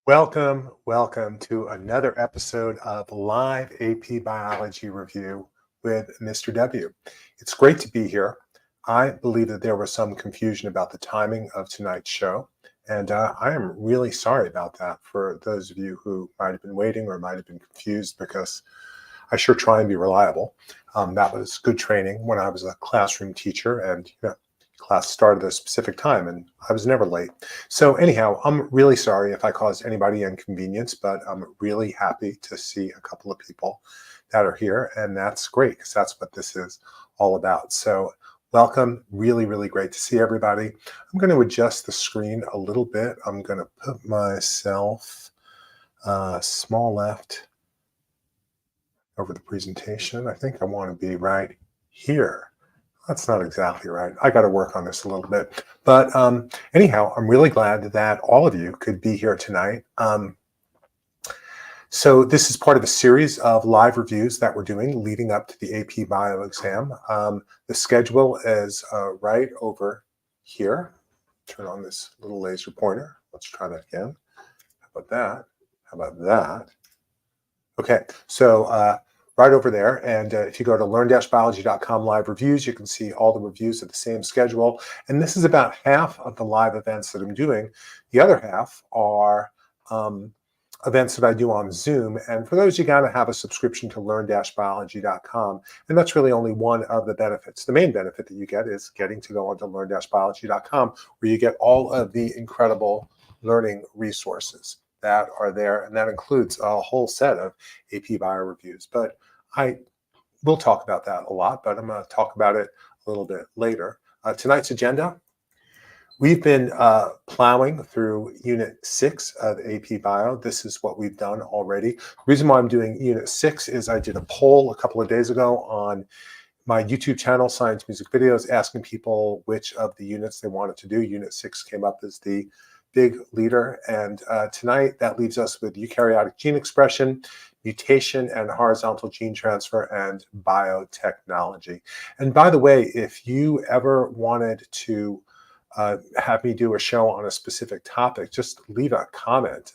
Welcome to another episode of Live AP Biology Review with Mr. W. It's great to be here. I believe that there was some confusion about the timing of tonight's show, and I am really sorry about that for those of you who might have been waiting or might have been confused, because I sure try and be reliable. That was good training when I was a classroom teacher, and class started at a specific time and I was never late. So anyhow, I'm really sorry if I caused anybody inconvenience, but I'm really happy to see a couple of people that are here, and that's great because that's what this is all about. So welcome, really great to see everybody. I'm going to adjust the screen a little bit. I'm going to put myself small left over the presentation. I think I want to be right here. That's not exactly right. I got to work on this a little bit. But anyhow, I'm really glad that all of you could be here tonight. So this is part of a series of live reviews that we're doing leading up to the AP Bio exam. The schedule is right over here. Turn on this little laser pointer. Let's try that again. How about that? How about that? Okay, so right over there. And if you go to learn-biology.com live reviews, you can see all the reviews of the same schedule. And this is about half of the live events that I'm doing. The other half are events that I do on Zoom. And for those, you got to have a subscription to learn-biology.com. And that's really only one of the benefits. The main benefit that you get is getting to go onto learn-biology.com, where you get all of the incredible learning resources that are there, and that includes a whole set of AP Bio reviews. But I will talk about that a lot, but I'm going to talk about it a little bit later. Tonight's agenda, we've been plowing through Unit 6 of AP Bio. This is what we've done already. The reason why I'm doing Unit 6 is I did a poll a couple of days ago on my YouTube channel, Science Music Videos, asking people which of the units they wanted to do. Unit 6 came up as the big leader, and tonight that leaves us with eukaryotic gene expression, mutation and horizontal gene transfer, and biotechnology. And by the way, if you ever wanted to have me do a show on a specific topic, just leave a comment.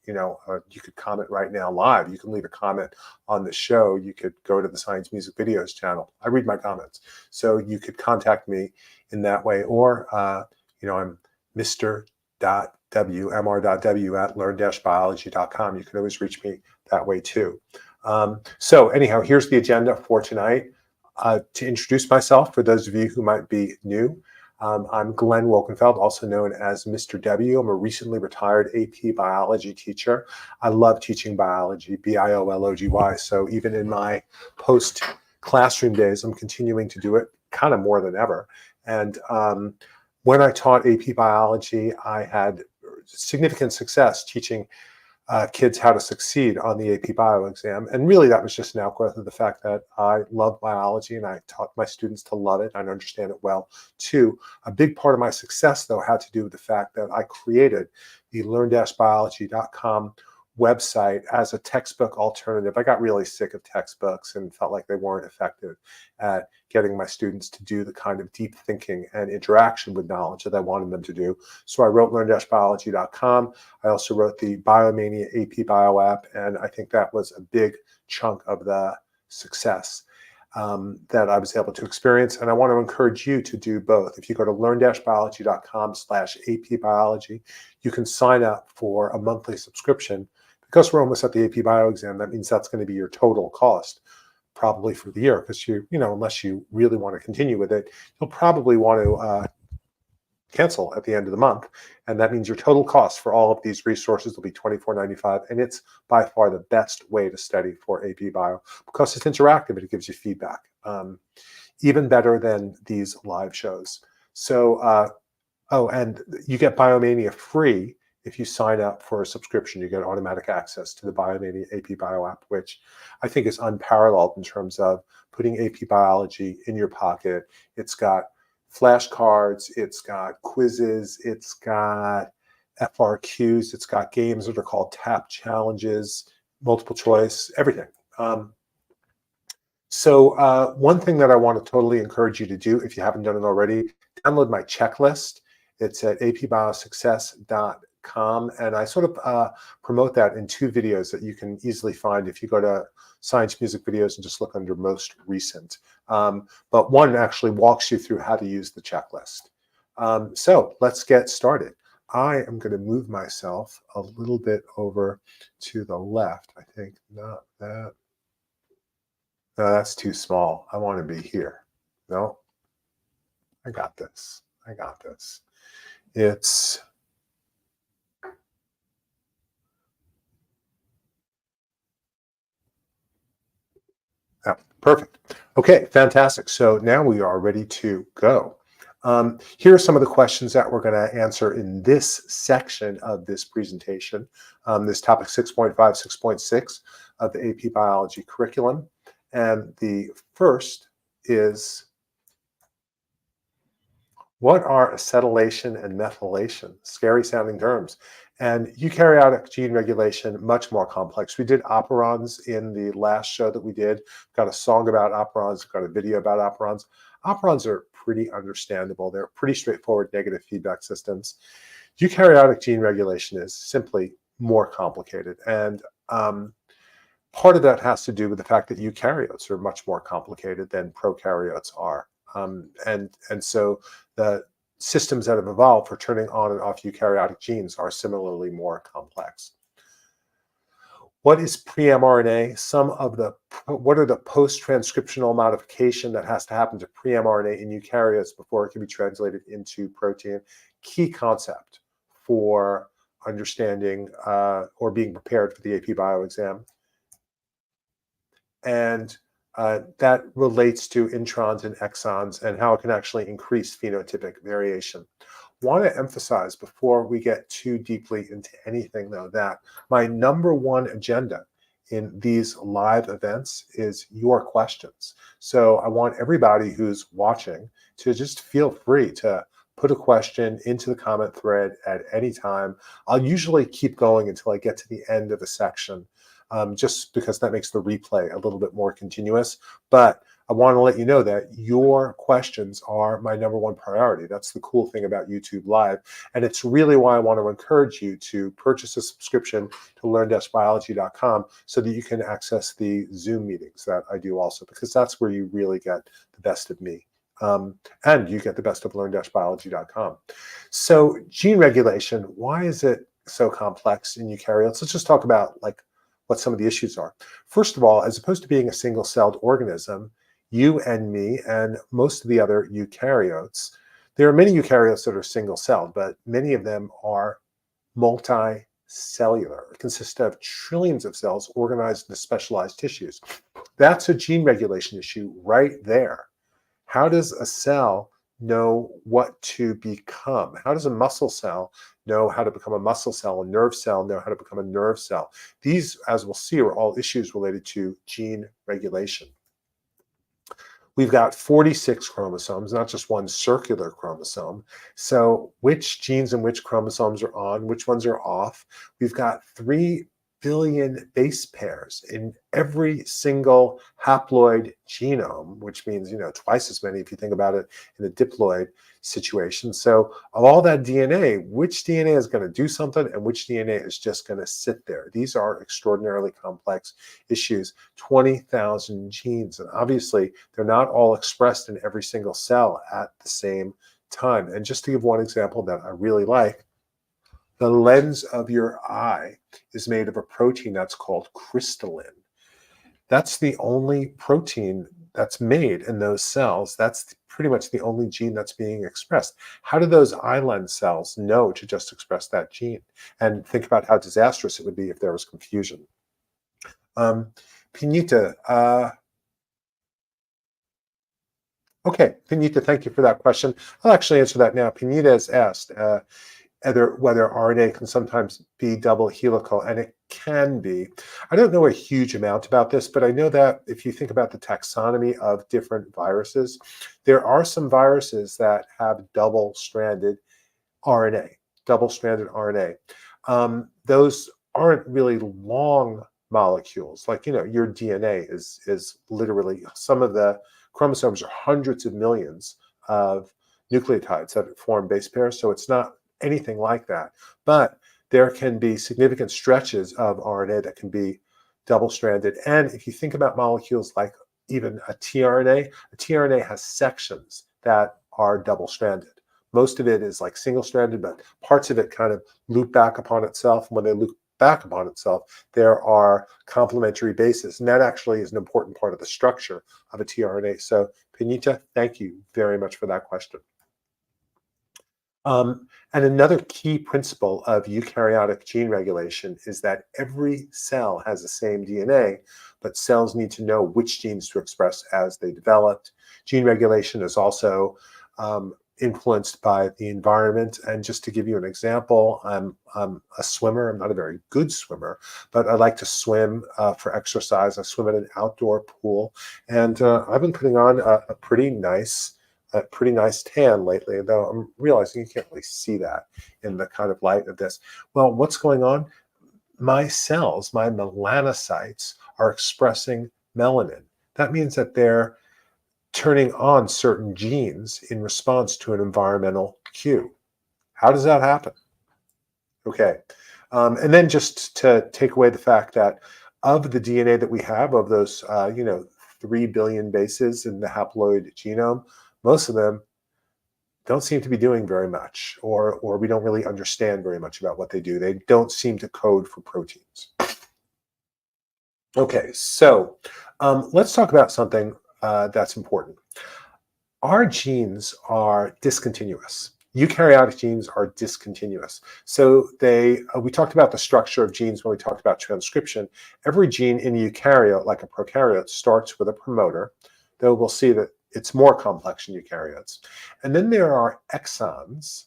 You could comment right now live. You can leave a comment on the show. You could go to the Science Music Videos channel. I read my comments, so you could contact me in that way. Or I'm mr.w at learn-biology.com. You can always reach me that way too. So anyhow, here's the agenda for tonight. To introduce myself, for those of you who might be new, I'm Glenn Wolkenfeld, also known as Mr. W. I'm a recently retired AP biology teacher. I love teaching biology, biology. So even in my post-classroom days, I'm continuing to do it kind of more than ever. And when I taught AP biology, I had significant success teaching kids how to succeed on the AP Bio exam. And really, that was just an outgrowth of the fact that I love biology and I taught my students to love it and understand it well too. A big part of my success, though, had to do with the fact that I created the learn-biology.com website as a textbook alternative. I got really sick of textbooks and felt like they weren't effective at getting my students to do the kind of deep thinking and interaction with knowledge that I wanted them to do. So I wrote learn-biology.com. I also wrote the Biomania AP Bio App, and I think that was a big chunk of the success that I was able to experience. And I want to encourage you to do both. If you go to learn-biology.com/AP Biology, you can sign up for a monthly subscription. Because we're almost at the AP Bio exam, that means that's going to be your total cost probably for the year, because unless you really want to continue with it, you'll probably want to cancel at the end of the month. And that means your total cost for all of these resources will be $24.95. And it's by far the best way to study for AP Bio because it's interactive and it gives you feedback, even better than these live shows. So, and you get Biomania free. If you sign up for a subscription, you get automatic access to the Biomania AP Bio App, which I think is unparalleled in terms of putting AP Biology in your pocket. It's got flashcards, it's got quizzes, it's got FRQs, it's got games that are called tap challenges, multiple choice, everything. So one thing that I want to totally encourage you to do, if you haven't done it already, download my checklist. It's at apbiosuccess.com. and I sort of promote that in 2 videos that you can easily find if you go to Science Music Videos and just look under most recent. But one actually walks you through how to use the checklist. So let's get started. I am going to move myself a little bit over to the left. I think not that. No, that's too small. I want to be here. No, I got this. I got this. It's perfect. Okay, fantastic. So now we are ready to go. Here are some of the questions that we're going to answer in this section of this presentation, this topic 6.5, 6.6 of the AP Biology curriculum. And the first is, what are acetylation and methylation? Scary sounding terms. And eukaryotic gene regulation, much more complex. We did operons in the last show that we did. Got a song about operons, got a video about operons. Operons are pretty understandable. They're pretty straightforward negative feedback systems. Eukaryotic gene regulation is simply more complicated. And part of that has to do with the fact that eukaryotes are much more complicated than prokaryotes are. And so the systems that have evolved for turning on and off eukaryotic genes are similarly more complex. What is pre-mRNA? What are the post-transcriptional modification that has to happen to pre-mRNA in eukaryotes before it can be translated into protein? Key concept for understanding or being prepared for the AP Bio exam. And that relates to introns and exons and how it can actually increase phenotypic variation. Want to emphasize before we get too deeply into anything, though, that my #1 agenda in these live events is your questions. So I want everybody who's watching to just feel free to put a question into the comment thread at any time. I'll usually keep going until I get to the end of a section, just because that makes the replay a little bit more continuous. But I want to let you know that your questions are my #1 priority. That's the cool thing about YouTube Live. And it's really why I want to encourage you to purchase a subscription to learn-biology.com so that you can access the Zoom meetings that I do also, because that's where you really get the best of me. And you get the best of learn-biology.com. So gene regulation, why is it so complex in eukaryotes? Let's just talk about what some of the issues are. First of all, as opposed to being a single-celled organism, you and me and most of the other eukaryotes, there are many eukaryotes that are single-celled, but many of them are multicellular. It consists of trillions of cells organized into specialized tissues. That's a gene regulation issue right there. How does a cell know what to become? How does a muscle cell know how to become a muscle cell, a nerve cell know how to become a nerve cell? These, as we'll see, are all issues related to gene regulation. We've got 46 chromosomes, not just one circular chromosome. So which genes and which chromosomes are on, which ones are off? We've got 3 billion base pairs in every single haploid genome, which means, twice as many if you think about it in a diploid situation. So of all that DNA, which DNA is going to do something and which DNA is just going to sit there? These are extraordinarily complex issues. 20,000 genes, and obviously they're not all expressed in every single cell at the same time. And just to give one example that I really like, the lens of your eye is made of a protein that's called crystalline. That's the only protein that's made in those cells. That's pretty much the only gene that's being expressed. How do those eye lens cells know to just express that gene? And think about how disastrous it would be if there was confusion. Pinita, okay, Pinita, thank you for that question. I'll actually answer that now. Pinita has asked whether RNA can sometimes be double helical, and it can be. I don't know a huge amount about this, but I know that if you think about the taxonomy of different viruses, there are some viruses that have double-stranded RNA, those aren't really long molecules. Your DNA is literally, some of the chromosomes are hundreds of millions of nucleotides that form base pairs, so it's not anything like that. But there can be significant stretches of RNA that can be double-stranded. And if you think about molecules like even a tRNA has sections that are double-stranded. Most of it is like single-stranded, but parts of it kind of loop back upon itself. And when they loop back upon itself, there are complementary bases. And that actually is an important part of the structure of a tRNA. So, Pinita, thank you very much for that question. And another key principle of eukaryotic gene regulation is that every cell has the same DNA, but cells need to know which genes to express as they develop. Gene regulation is also influenced by the environment. And just to give you an example, I'm a swimmer. I'm not a very good swimmer, but I like to swim for exercise. I swim at an outdoor pool, and I've been putting on a pretty nice tan lately, though I'm realizing you can't really see that in the kind of light of this. Well, what's going on? My cells, my melanocytes, are expressing melanin. That means that they're turning on certain genes in response to an environmental cue. How does that happen? Okay. And then just to take away the fact that of the DNA that we have, of those, 3 billion bases in the haploid genome, most of them don't seem to be doing very much, or we don't really understand very much about what they do. They don't seem to code for proteins. Okay, so let's talk about something that's important. Our genes are discontinuous. Eukaryotic genes are discontinuous. So we talked about the structure of genes when we talked about transcription. Every gene in a eukaryote, like a prokaryote, starts with a promoter, though we'll see that it's more complex in eukaryotes. And then there are exons,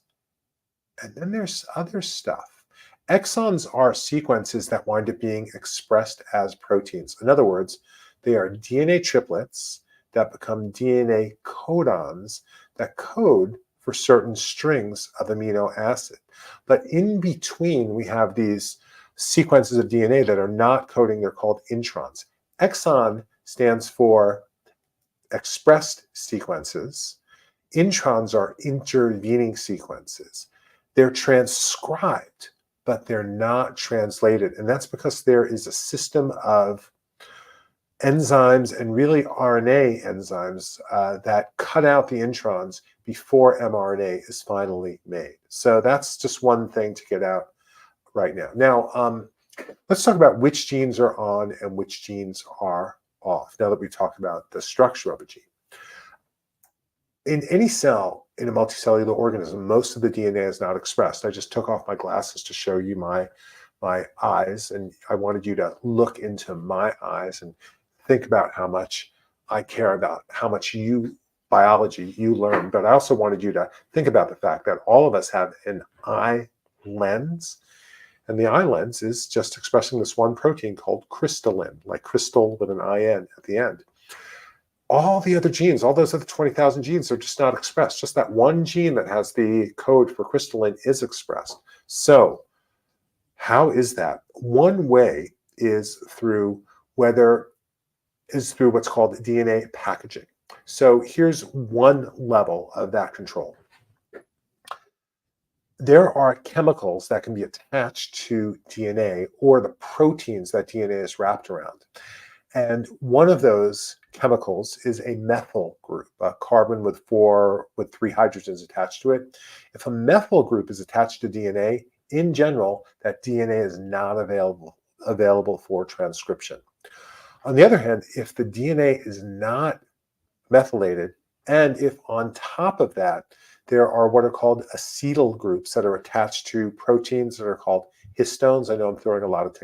and then there's other stuff. Exons are sequences that wind up being expressed as proteins. In other words, they are DNA triplets that become DNA codons that code for certain strings of amino acid. But in between, we have these sequences of DNA that are not coding. They're called introns. Exon stands for expressed sequences. Introns are intervening sequences. They're transcribed, but they're not translated. And that's because there is a system of enzymes, and really RNA enzymes, that cut out the introns before mRNA is finally made. So that's just one thing to get out right now. Now, let's talk about which genes are on and which genes are off, now that we've talked about the structure of a gene. In any cell in a multicellular organism, most of the DNA is not expressed. I just took off my glasses to show you my eyes, and I wanted you to look into my eyes and think about how much I care about how much biology you learn. But I also wanted you to think about the fact that all of us have an eye lens, and the eye lens is just expressing this one protein called crystallin, like crystal with an IN at the end. All the other genes, all those other 20,000 genes, are just not expressed. Just that one gene that has the code for crystallin is expressed. So how is that? One way is through what's called DNA packaging. So here's one level of that control. There are chemicals that can be attached to DNA, or the proteins that DNA is wrapped around. And one of those chemicals is a methyl group, a carbon with 3 hydrogens attached to it. If a methyl group is attached to DNA, in general, that DNA is not available for transcription. On the other hand, if the DNA is not methylated, and if on top of that there are what are called acetyl groups that are attached to proteins that are called histones. I know I'm throwing a lot of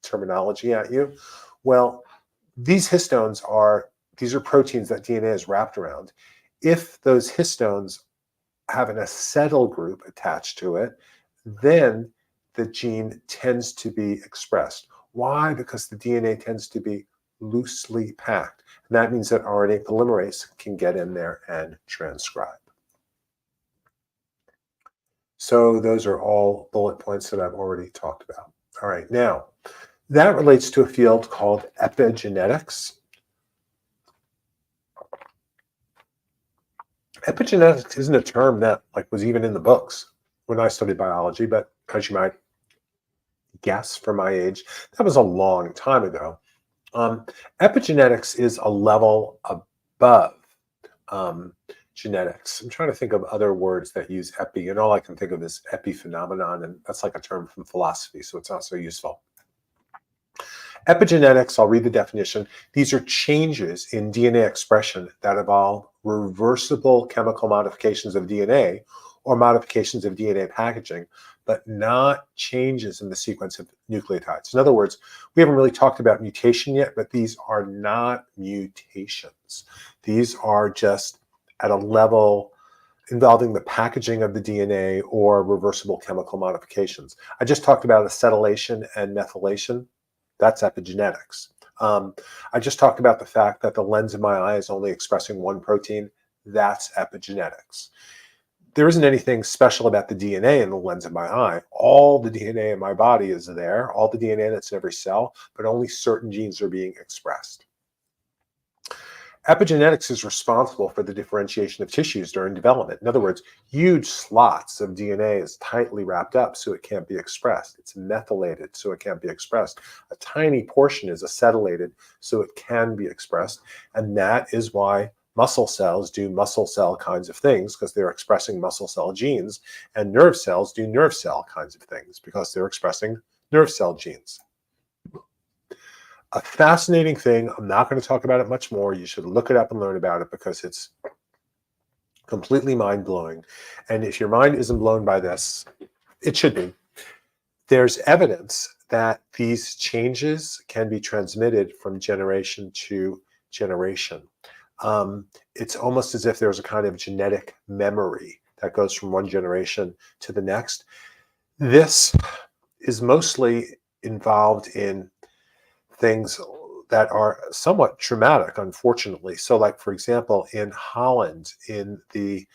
terminology at you. Well, these histones are proteins that DNA is wrapped around. If those histones have an acetyl group attached to it, then the gene tends to be expressed. Why? Because the DNA tends to be loosely packed. And that means that RNA polymerase can get in there and transcribe. So those are all bullet points that I've already talked about. All right, now that relates to a field called epigenetics. Epigenetics isn't a term that was even in the books when I studied biology, but as you might guess from my age, that was a long time ago. Epigenetics is a level above um, genetics. I'm trying to think of other words that use epi, and all I can think of is epiphenomenon, and that's like a term from philosophy, so it's not so useful. Epigenetics, I'll read the definition. These are changes in DNA expression that involve reversible chemical modifications of DNA or modifications of DNA packaging, but not changes in the sequence of nucleotides. In other words, we haven't really talked about mutation yet, but these are not mutations. These are just at a level involving the packaging of the DNA or reversible chemical modifications. I just talked about acetylation and methylation. That's epigenetics. I just talked about the fact that the lens in my eye is only expressing one protein. That's epigenetics. There isn't anything special about the DNA in the lens of my eye. All the DNA in my body is there, all the DNA that's in every cell, but only certain genes are being expressed. Epigenetics is responsible for the differentiation of tissues during development. In other words, huge slots of DNA is tightly wrapped up so it can't be expressed. It's methylated so it can't be expressed. A tiny portion is acetylated so it can be expressed. And that is why muscle cells do muscle cell kinds of things, because they're expressing muscle cell genes, and nerve cells do nerve cell kinds of things because they're expressing nerve cell genes. A fascinating thing. I'm not going to talk about it much more. You should look it up and learn about it because it's completely mind-blowing. And if your mind isn't blown by this, it should be. There's evidence that these changes can be transmitted from generation to generation. It's almost as if there's a kind of genetic memory that goes from one generation to the next. This is mostly involved in things that are somewhat traumatic, unfortunately. So like, for example, in Holland, in the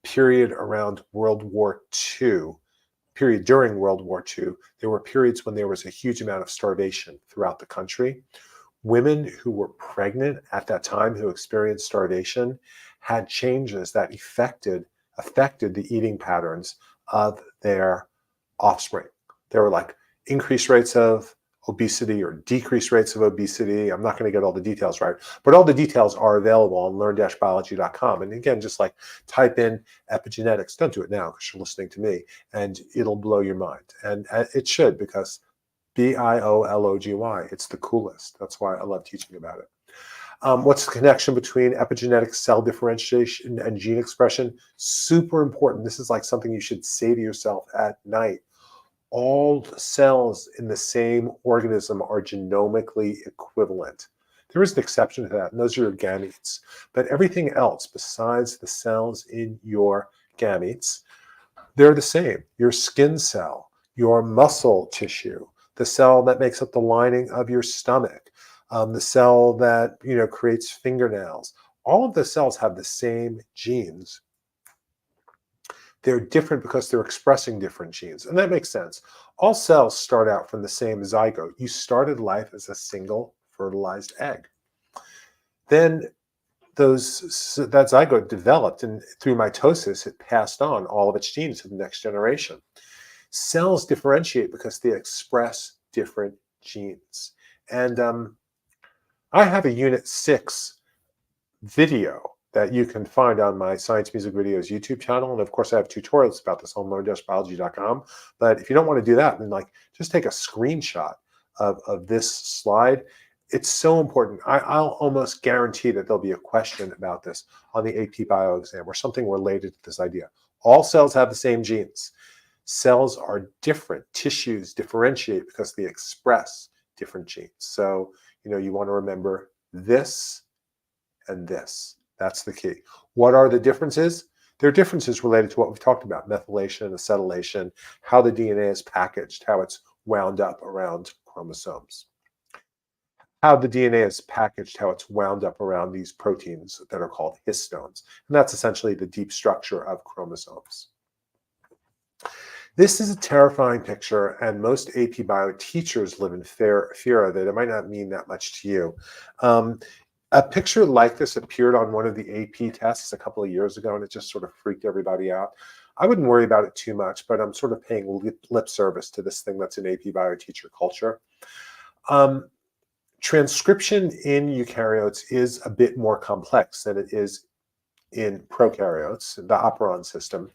period around World War II, during World War II, there were periods when there was a huge amount of starvation throughout the country. Women who were pregnant at that time who experienced starvation had changes that affected the eating patterns of their offspring. There were like increased rates of obesity or decreased rates of obesity. I'm not going to get all the details right, but all the details are available on learn-biology.com. And again, just like type in epigenetics. Don't do it now because you're listening to me, and it'll blow your mind. And it should, because biology, it's the coolest. That's why I love teaching about it. What's the connection between epigenetics, cell differentiation, and gene expression? Super important. This is like something you should say to yourself at night. All cells in the same organism are genomically equivalent. There is an exception to that, and those are your gametes. But everything else besides the cells in your gametes, they're the same. Your skin cell, your muscle tissue, the cell that makes up the lining of your stomach, the cell that creates fingernails. All of the cells have the same genes. They're different because they're expressing different genes. And that makes sense. All cells start out from the same zygote. You started life as a single fertilized egg. Then that zygote developed, and through mitosis, it passed on all of its genes to the next generation. Cells differentiate because they express different genes. And I have a Unit 6 video that you can find on my Science Music Videos YouTube channel. And of course, I have tutorials about this on learn-biology.com. But if you don't want to do that, then just take a screenshot of this slide. It's so important. I'll almost guarantee that there'll be a question about this on the AP Bio exam or something related to this idea. All cells have the same genes. Cells are different. Tissues differentiate because they express different genes. So, you want to remember this and this. That's the key. What are the differences? There are differences related to what we've talked about: methylation, acetylation, how the DNA is packaged, how it's wound up around chromosomes. How the DNA is packaged, how it's wound up around these proteins that are called histones. And that's essentially the deep structure of chromosomes. This is a terrifying picture, and most AP Bio teachers live in fear of it. It might not mean that much to you. A picture like this appeared on one of the AP tests a couple of years ago, and it just sort of freaked everybody out. I wouldn't worry about it too much, but I'm sort of paying lip service to this thing that's an AP Bio teacher culture. Transcription in eukaryotes is a bit more complex than it is in prokaryotes, the operon system.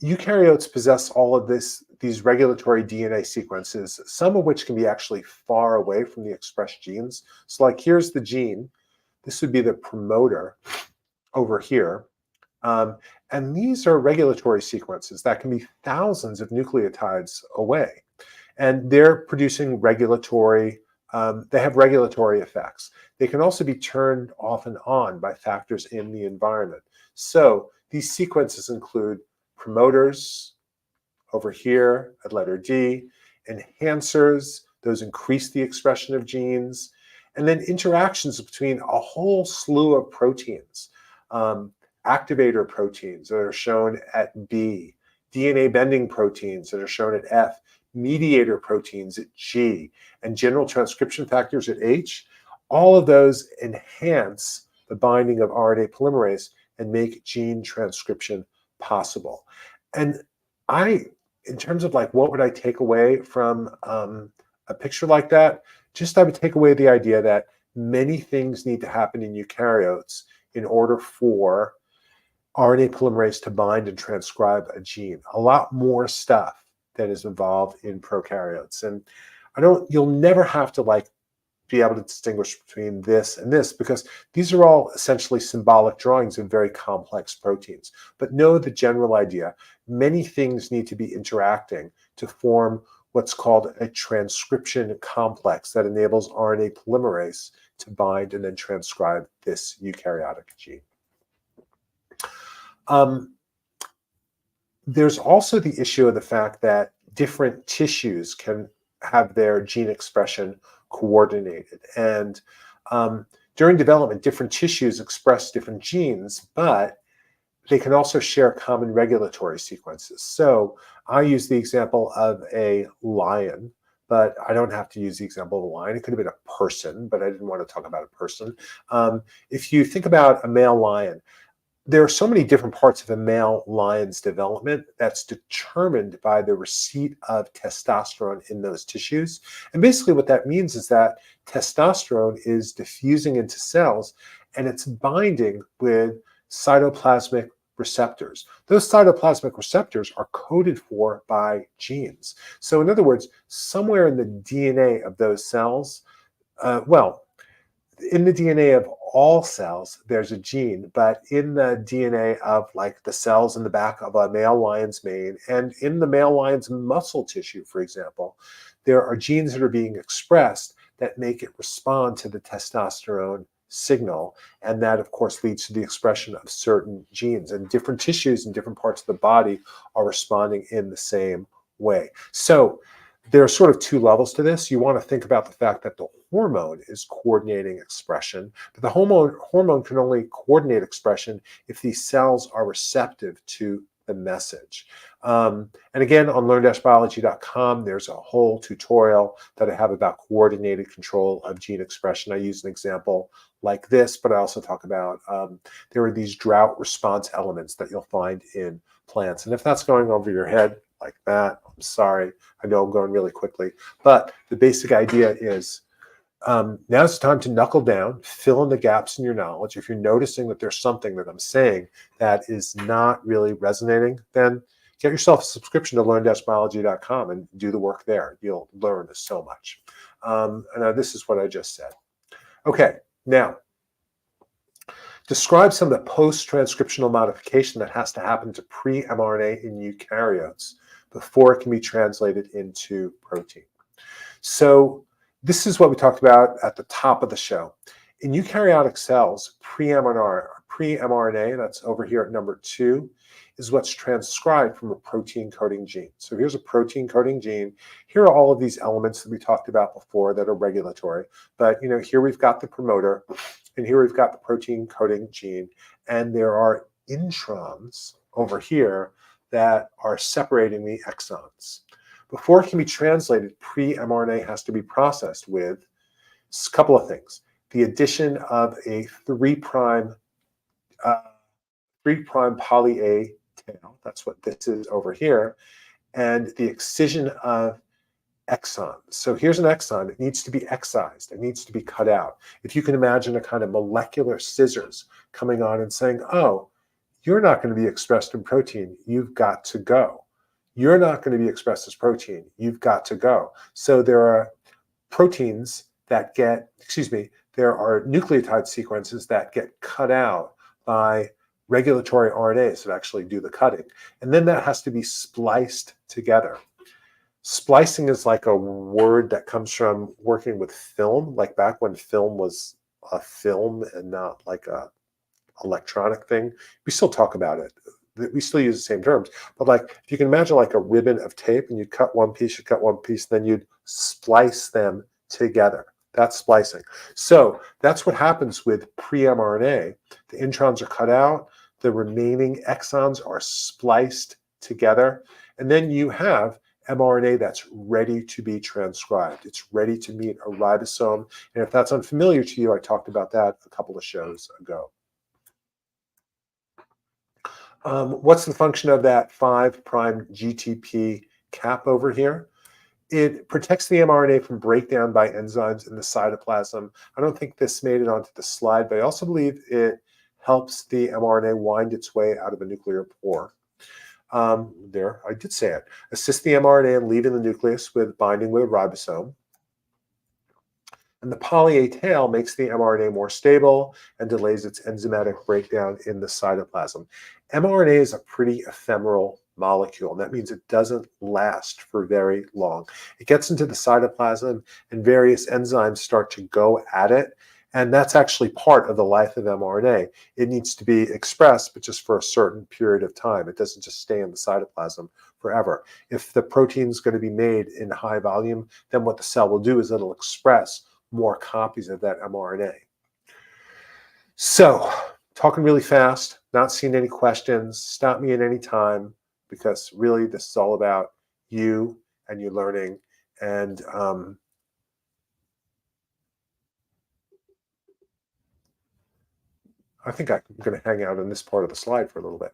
Eukaryotes possess all of these regulatory DNA sequences, some of which can be actually far away from the expressed genes. So like here's the gene. This would be the promoter over here. And these are regulatory sequences that can be thousands of nucleotides away. And they're producing regulatory, they have regulatory effects. They can also be turned off and on by factors in the environment. So these sequences include promoters over here at letter D, enhancers, those increase the expression of genes, and then interactions between a whole slew of proteins, activator proteins that are shown at B, DNA bending proteins that are shown at F, mediator proteins at G, and general transcription factors at H. All of those enhance the binding of RNA polymerase and make gene transcription possible. And in terms of like, what would I take away from a picture like that? I would take away the idea that many things need to happen in eukaryotes in order for RNA polymerase to bind and transcribe a gene. A lot more stuff than is involved in prokaryotes. And you'll never have to be able to distinguish between this and this, because these are all essentially symbolic drawings of very complex proteins. But know the general idea. Many things need to be interacting to form what's called a transcription complex that enables RNA polymerase to bind and then transcribe this eukaryotic gene. There's also the issue of the fact that different tissues can have their gene expression coordinated. And during development, different tissues express different genes, but they can also share common regulatory sequences. So I use the example of a lion, but I don't have to use the example of a lion. It could have been a person, but I didn't want to talk about a person. If you think about a male lion, there are so many different parts of a male lion's development that's determined by the receipt of testosterone in those tissues. And basically what that means is that testosterone is diffusing into cells and it's binding with cytoplasmic receptors. Those cytoplasmic receptors are coded for by genes. So in other words, somewhere in the DNA of those cells, in the DNA of all cells, there's a gene, but in the DNA of the cells in the back of a male lion's mane and in the male lion's muscle tissue, for example, there are genes that are being expressed that make it respond to the testosterone signal. And that, of course, leads to the expression of certain genes. And different tissues in different parts of the body are responding in the same way. So there are sort of two levels to this. You want to think about the fact that the hormone is coordinating expression, but the hormone can only coordinate expression if these cells are receptive to the message. And again, on learn-biology.com, there's a whole tutorial that I have about coordinated control of gene expression. I use an example like this, but I also talk about there are these drought response elements that you'll find in plants. And if that's going over your head like that, I'm sorry. I know I'm going really quickly, but the basic idea is now's the time to knuckle down, fill in the gaps in your knowledge. If you're noticing that there's something that I'm saying that is not really resonating, then get yourself a subscription to learn-biology.com and do the work there. You'll learn so much. And this is what I just said. Okay, now, describe some of the post-transcriptional modification that has to happen to pre-mRNA in eukaryotes before it can be translated into protein. So this is what we talked about at the top of the show. In eukaryotic cells, pre-mRNA, that's over here at number 2, is what's transcribed from a protein coding gene. So here's a protein coding gene. Here are all of these elements that we talked about before that are regulatory. But here we've got the promoter, and here we've got the protein coding gene, and there are introns over here that are separating the exons. Before it can be translated, pre-mRNA has to be processed with a couple of things. The addition of a 3' poly A tail. That's what this is over here. And the excision of exons. So here's an exon. It needs to be excised. It needs to be cut out. If you can imagine a kind of molecular scissors coming on and saying, oh, you're not going to be expressed in protein. You've got to go. You're not going to be expressed as protein. You've got to go. So there are proteins that get, there are nucleotide sequences that get cut out by regulatory RNAs that actually do the cutting. And then that has to be spliced together. Splicing is like a word that comes from working with film, like back when film was a film and not like a electronic thing. We still talk about it. We still use the same terms. But like, if you can imagine like a ribbon of tape and you cut one piece, then you'd splice them together. That's splicing. So that's what happens with pre-mRNA. The introns are cut out. The remaining exons are spliced together. And then you have mRNA that's ready to be transcribed. It's ready to meet a ribosome. And if that's unfamiliar to you, I talked about that a couple of shows ago. What's the function of that 5' GTP cap over here? It protects the mRNA from breakdown by enzymes in the cytoplasm. I don't think this made it onto the slide, but I also believe it helps the mRNA wind its way out of a nuclear pore. There, I did say it. Assist the mRNA in leaving the nucleus with binding with a ribosome. And the poly-A tail makes the mRNA more stable and delays its enzymatic breakdown in the cytoplasm. mRNA is a pretty ephemeral molecule, and that means it doesn't last for very long. It gets into the cytoplasm and various enzymes start to go at it, and that's actually part of the life of mRNA. It needs to be expressed, but just for a certain period of time. It doesn't just stay in the cytoplasm forever. If the protein is going to be made in high volume, then what the cell will do is it'll express more copies of that mRNA. So, talking really fast, not seeing any questions, stop me at any time, because really this is all about you and your learning. And I think I'm going to hang out in this part of the slide for a little bit.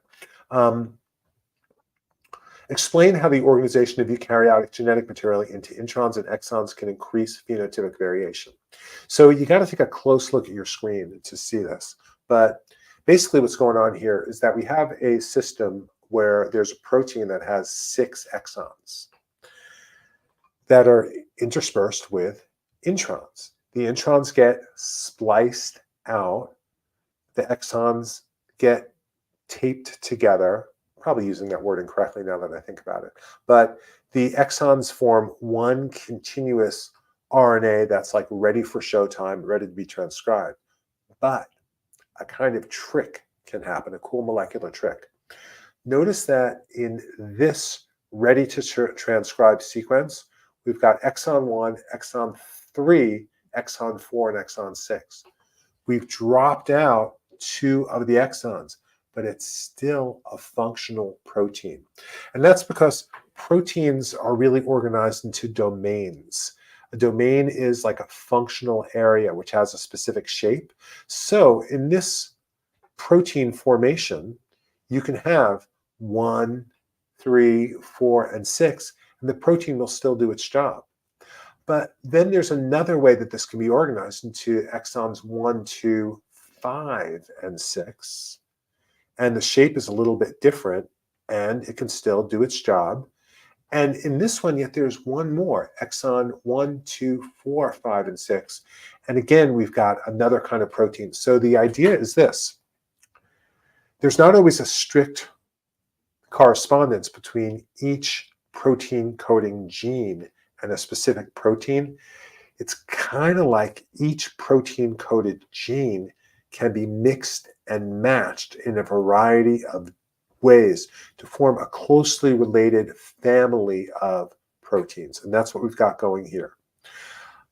Explain how the organization of eukaryotic genetic material into introns and exons can increase phenotypic variation. So you got to take a close look at your screen to see this. But basically what's going on here is that we have a system where there's a protein that has 6 exons that are interspersed with introns. The introns get spliced out. The exons get taped together, probably using that word incorrectly now that I think about it. But the exons form one continuous RNA that's like ready for showtime, ready to be transcribed. But a kind of trick can happen, a cool molecular trick. Notice that in this ready to transcribe sequence, we've got exon 1, exon 3, exon 4, and exon 6. We've dropped out 2 of the exons, but it's still a functional protein. And that's because proteins are really organized into domains. A domain is like a functional area which has a specific shape. So in this protein formation, you can have 1, 3, 4, and 6, and the protein will still do its job. But then there's another way that this can be organized into exons 1, 2, 5, and 6. And the shape is a little bit different, and it can still do its job. And in this one, yet there's one more, exon 1, 2, 4, 5, and 6. And again, we've got another kind of protein. So the idea is this. There's not always a strict correspondence between each protein coding gene and a specific protein. It's kind of like each protein coded gene can be mixed and matched in a variety of ways to form a closely related family of proteins. And that's what we've got going here.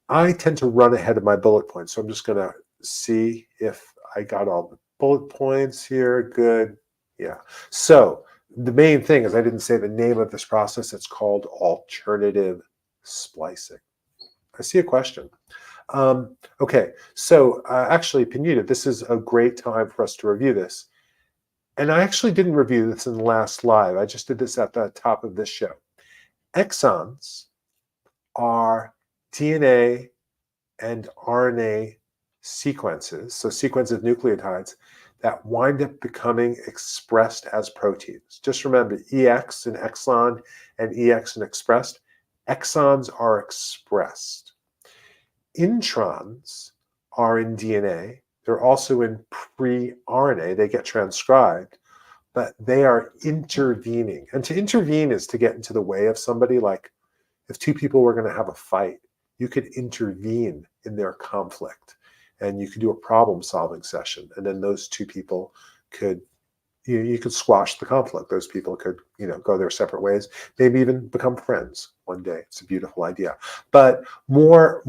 I tend to run ahead of my bullet points, so I'm just going to see if I got all the bullet points here. Good. Yeah. So the main thing is I didn't say the name of this process. It's called alternative splicing. I see a question. Okay, so actually, Pineda, this is a great time for us to review this. And I actually didn't review this in the last live. I just did this at the top of this show. Exons are DNA and RNA sequences, so sequence of nucleotides, that wind up becoming expressed as proteins. Just remember, EX in exon and EX in expressed. Exons are expressed. Introns are in DNA. They're also in pre-RNA. They get transcribed, but they are intervening. And to intervene is to get into the way of somebody. Like if two people were going to have a fight, you could intervene in their conflict and you could do a problem solving session. And then those two people could, you could squash the conflict. Those people could, go their separate ways, maybe even become friends one day. It's a beautiful idea. But more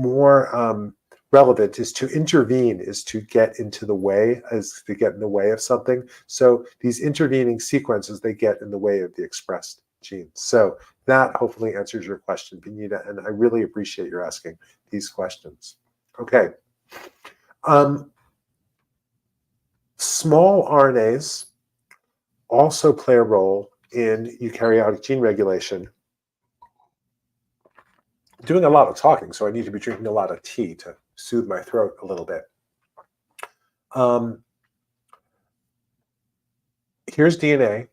relevant is to intervene, is to get into the way, is to get in the way of something. So these intervening sequences, they get in the way of the expressed genes. So that hopefully answers your question, Benita, and I really appreciate your asking these questions. Okay. Small RNAs also play a role in eukaryotic gene regulation. I'm doing a lot of talking, so I need to be drinking a lot of tea to soothe my throat a little bit. Here's DNA.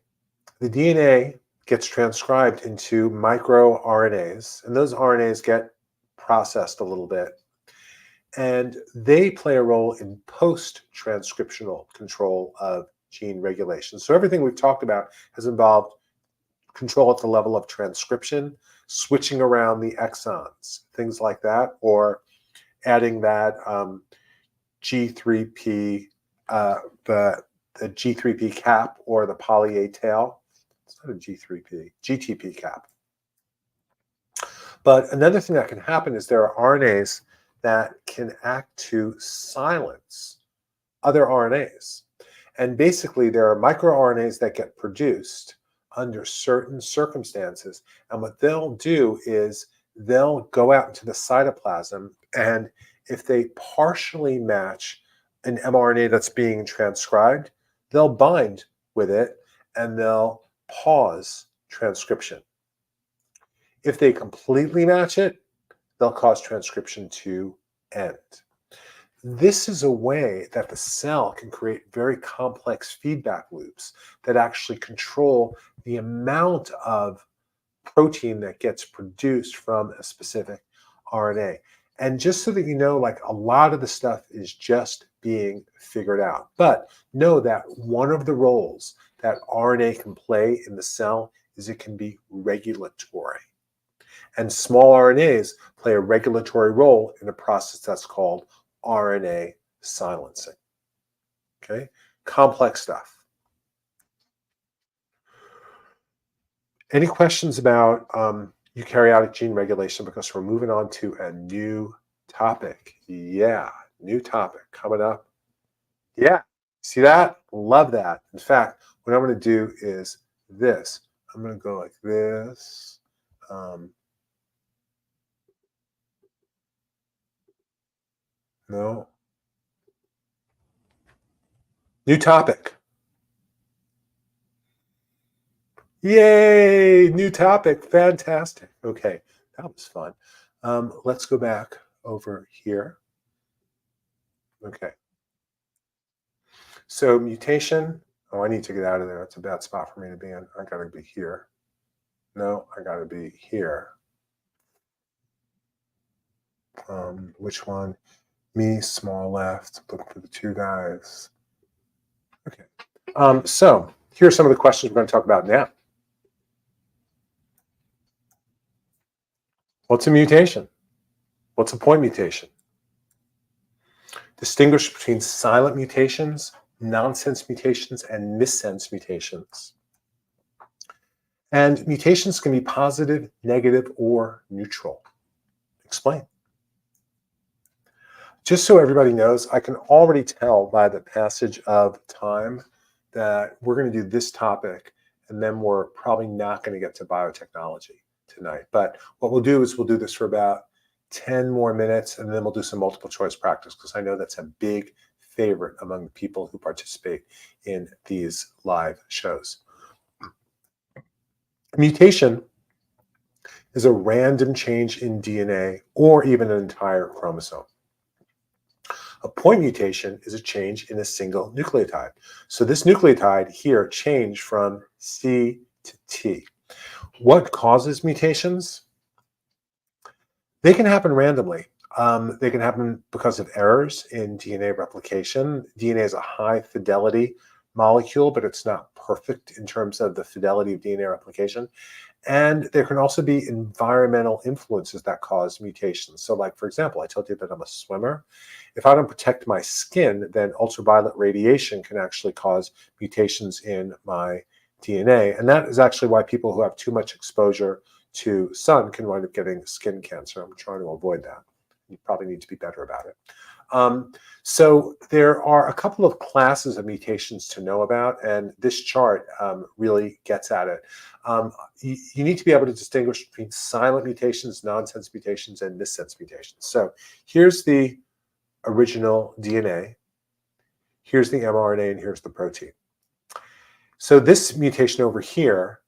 The DNA gets transcribed into microRNAs, and those RNAs get processed a little bit. And they play a role in post-transcriptional control of gene regulation. So everything we've talked about has involved control at the level of transcription, switching around the exons, things like that, or adding that G3P, the G3P cap or the poly A tail. It's not a G3P, GTP cap. But another thing that can happen is there are RNAs that can act to silence other RNAs. And basically, there are microRNAs that get produced under certain circumstances. And what they'll do is they'll go out into the cytoplasm, and if they partially match an mRNA that's being transcribed, they'll bind with it and they'll pause transcription. If they completely match it, they'll cause transcription to end. This is a way that the cell can create very complex feedback loops that actually control the amount of protein that gets produced from a specific RNA. And just so that you know, like a lot of the stuff is just being figured out. But know that one of the roles that RNA can play in the cell is it can be regulatory. And small RNAs play a regulatory role in a process that's called RNA silencing. Okay, complex stuff. Any questions about eukaryotic gene regulation? Because we're moving on to a new topic. Yeah, new topic coming up. Yeah, see that? Love that. In fact, what I'm going to do is this. I'm going to go like this. No. New topic. Yay! New topic. Fantastic. Okay, that was fun. Let's go back over here. Okay. So mutation. Oh, I need to get out of there. It's a bad spot for me to be in. I got to be here. No, I got to be here. Which one? Me, small left. Look for the two guys. Okay. So here are some of the questions we're going to talk about now. What's a mutation? What's a point mutation? Distinguish between silent mutations, nonsense mutations, and missense mutations. And mutations can be positive, negative, or neutral. Explain. Just so everybody knows, I can already tell by the passage of time that we're going to do this topic, and then we're probably not going to get to biotechnology tonight. But what we'll do is we'll do this for about 10 more minutes, and then we'll do some multiple choice practice, because I know that's a big favorite among the people who participate in these live shows. Mutation is a random change in DNA or even an entire chromosome. A point mutation is a change in a single nucleotide. So this nucleotide here changed from C to T. What causes mutations? They can happen randomly. They can happen because of errors in DNA replication. DNA is a high fidelity molecule, but it's not perfect in terms of the fidelity of DNA replication. And there can also be environmental influences that cause mutations. So like, for example, I told you that I'm a swimmer. If I don't protect my skin, then ultraviolet radiation can actually cause mutations in my DNA. And that is actually why people who have too much exposure to sun can wind up getting skin cancer. I'm trying to avoid that. You probably need to be better about it. So there are a couple of classes of mutations to know about, and this chart really gets at it. You need to be able to distinguish between silent mutations, nonsense mutations, and missense mutations. So here's the original DNA, here's the mRNA, and here's the protein. So this mutation over here,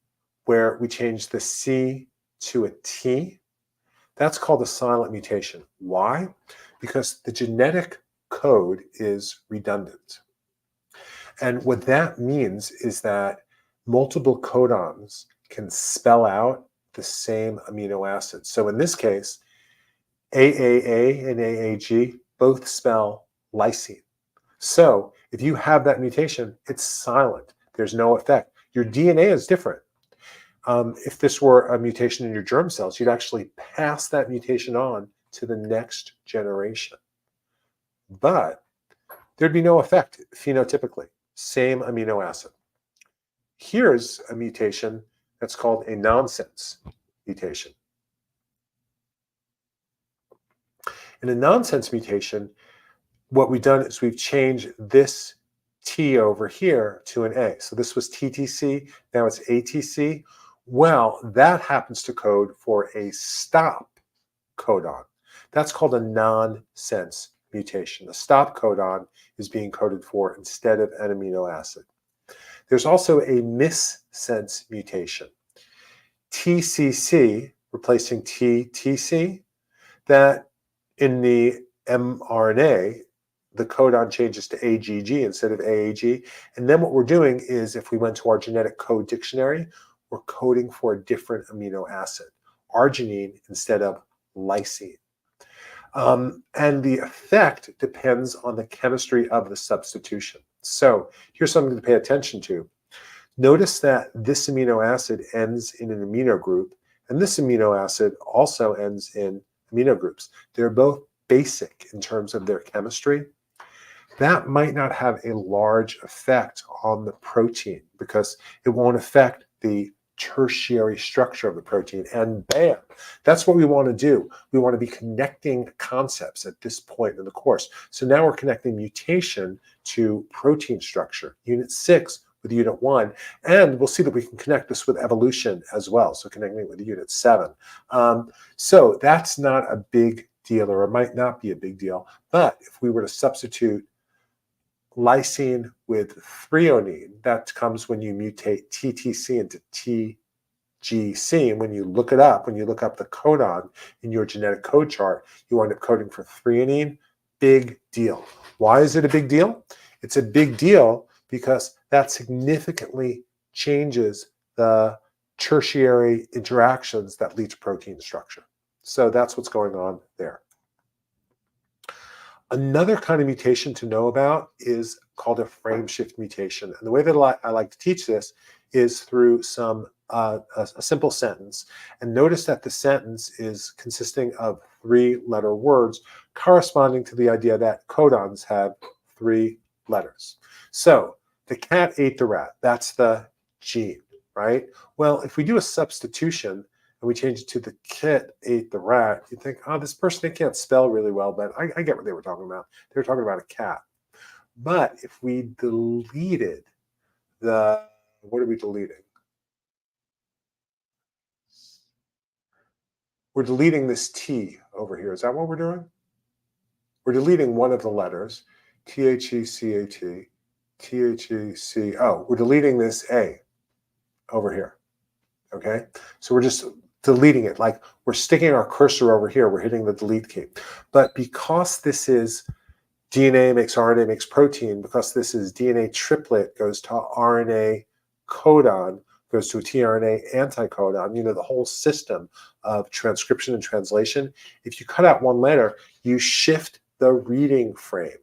where we change the C to a T, that's called a silent mutation. Why? Because the genetic code is redundant. And what that means is that multiple codons can spell out the same amino acid. So in this case, AAA and AAG both spell lysine. So if you have that mutation, it's silent. There's no effect. Your DNA is different. If this were a mutation in your germ cells, you'd actually pass that mutation on to the next generation. But there'd be no effect phenotypically. Same amino acid. Here's a mutation that's called a nonsense mutation. In a nonsense mutation, what we've done is we've changed this T over here to an A. So this was TTC, now it's ATC. Well, that happens to code for a stop codon. That's called a nonsense mutation. The stop codon is being coded for instead of an amino acid. There's also a missense mutation. TCC replacing TTC, that in the mRNA, the codon changes to AGG instead of AAG. And then what we're doing is, if we went to our genetic code dictionary, we're coding for a different amino acid, arginine instead of lysine. And the effect depends on the chemistry of the substitution. So here's something to pay attention to. Notice that this amino acid ends in an amino group, and this amino acid also ends in amino groups. They're both basic in terms of their chemistry. That might not have a large effect on the protein because it won't affect the tertiary structure of the protein. And bam, that's what we want to do. We want to be connecting concepts at this point in the course. So now we're connecting mutation to protein structure, Unit 6 with Unit 1, and we'll see that we can connect this with evolution as well, so connecting it with Unit 7. So that's not a big deal, or it might not be a big deal, but if we were to substitute lysine with threonine, that comes when you mutate TTC into TGC, and when you look it up, when you look up the codon in your genetic code chart, you wind up coding for threonine. Big deal. Why is it a big deal? It's a big deal because that significantly changes the tertiary interactions that lead to protein structure. So that's what's going on there. Another kind of mutation to know about is called a frame shift mutation. And the way that I like to teach this is through a simple sentence. And notice that the sentence is consisting of 3-letter words corresponding to the idea that codons have 3 letters. So the cat ate the rat. That's the gene, right? Well, if we do a substitution and we change it to the kit ate the rat, you think, oh, this person, they can't spell really well, but I get what they were talking about. They were talking about a cat. But if we deleted what are we deleting? We're deleting this T over here. Is that what we're doing? We're deleting one of the letters. THECAT, THEC. Oh, we're deleting this A over here. Okay, so we're just deleting it, like we're sticking our cursor over here, we're hitting the delete key. But because this is DNA makes RNA makes protein, because this is DNA triplet goes to RNA codon, goes to a tRNA anticodon, you know, the whole system of transcription and translation. If you cut out one letter, you shift the reading frame,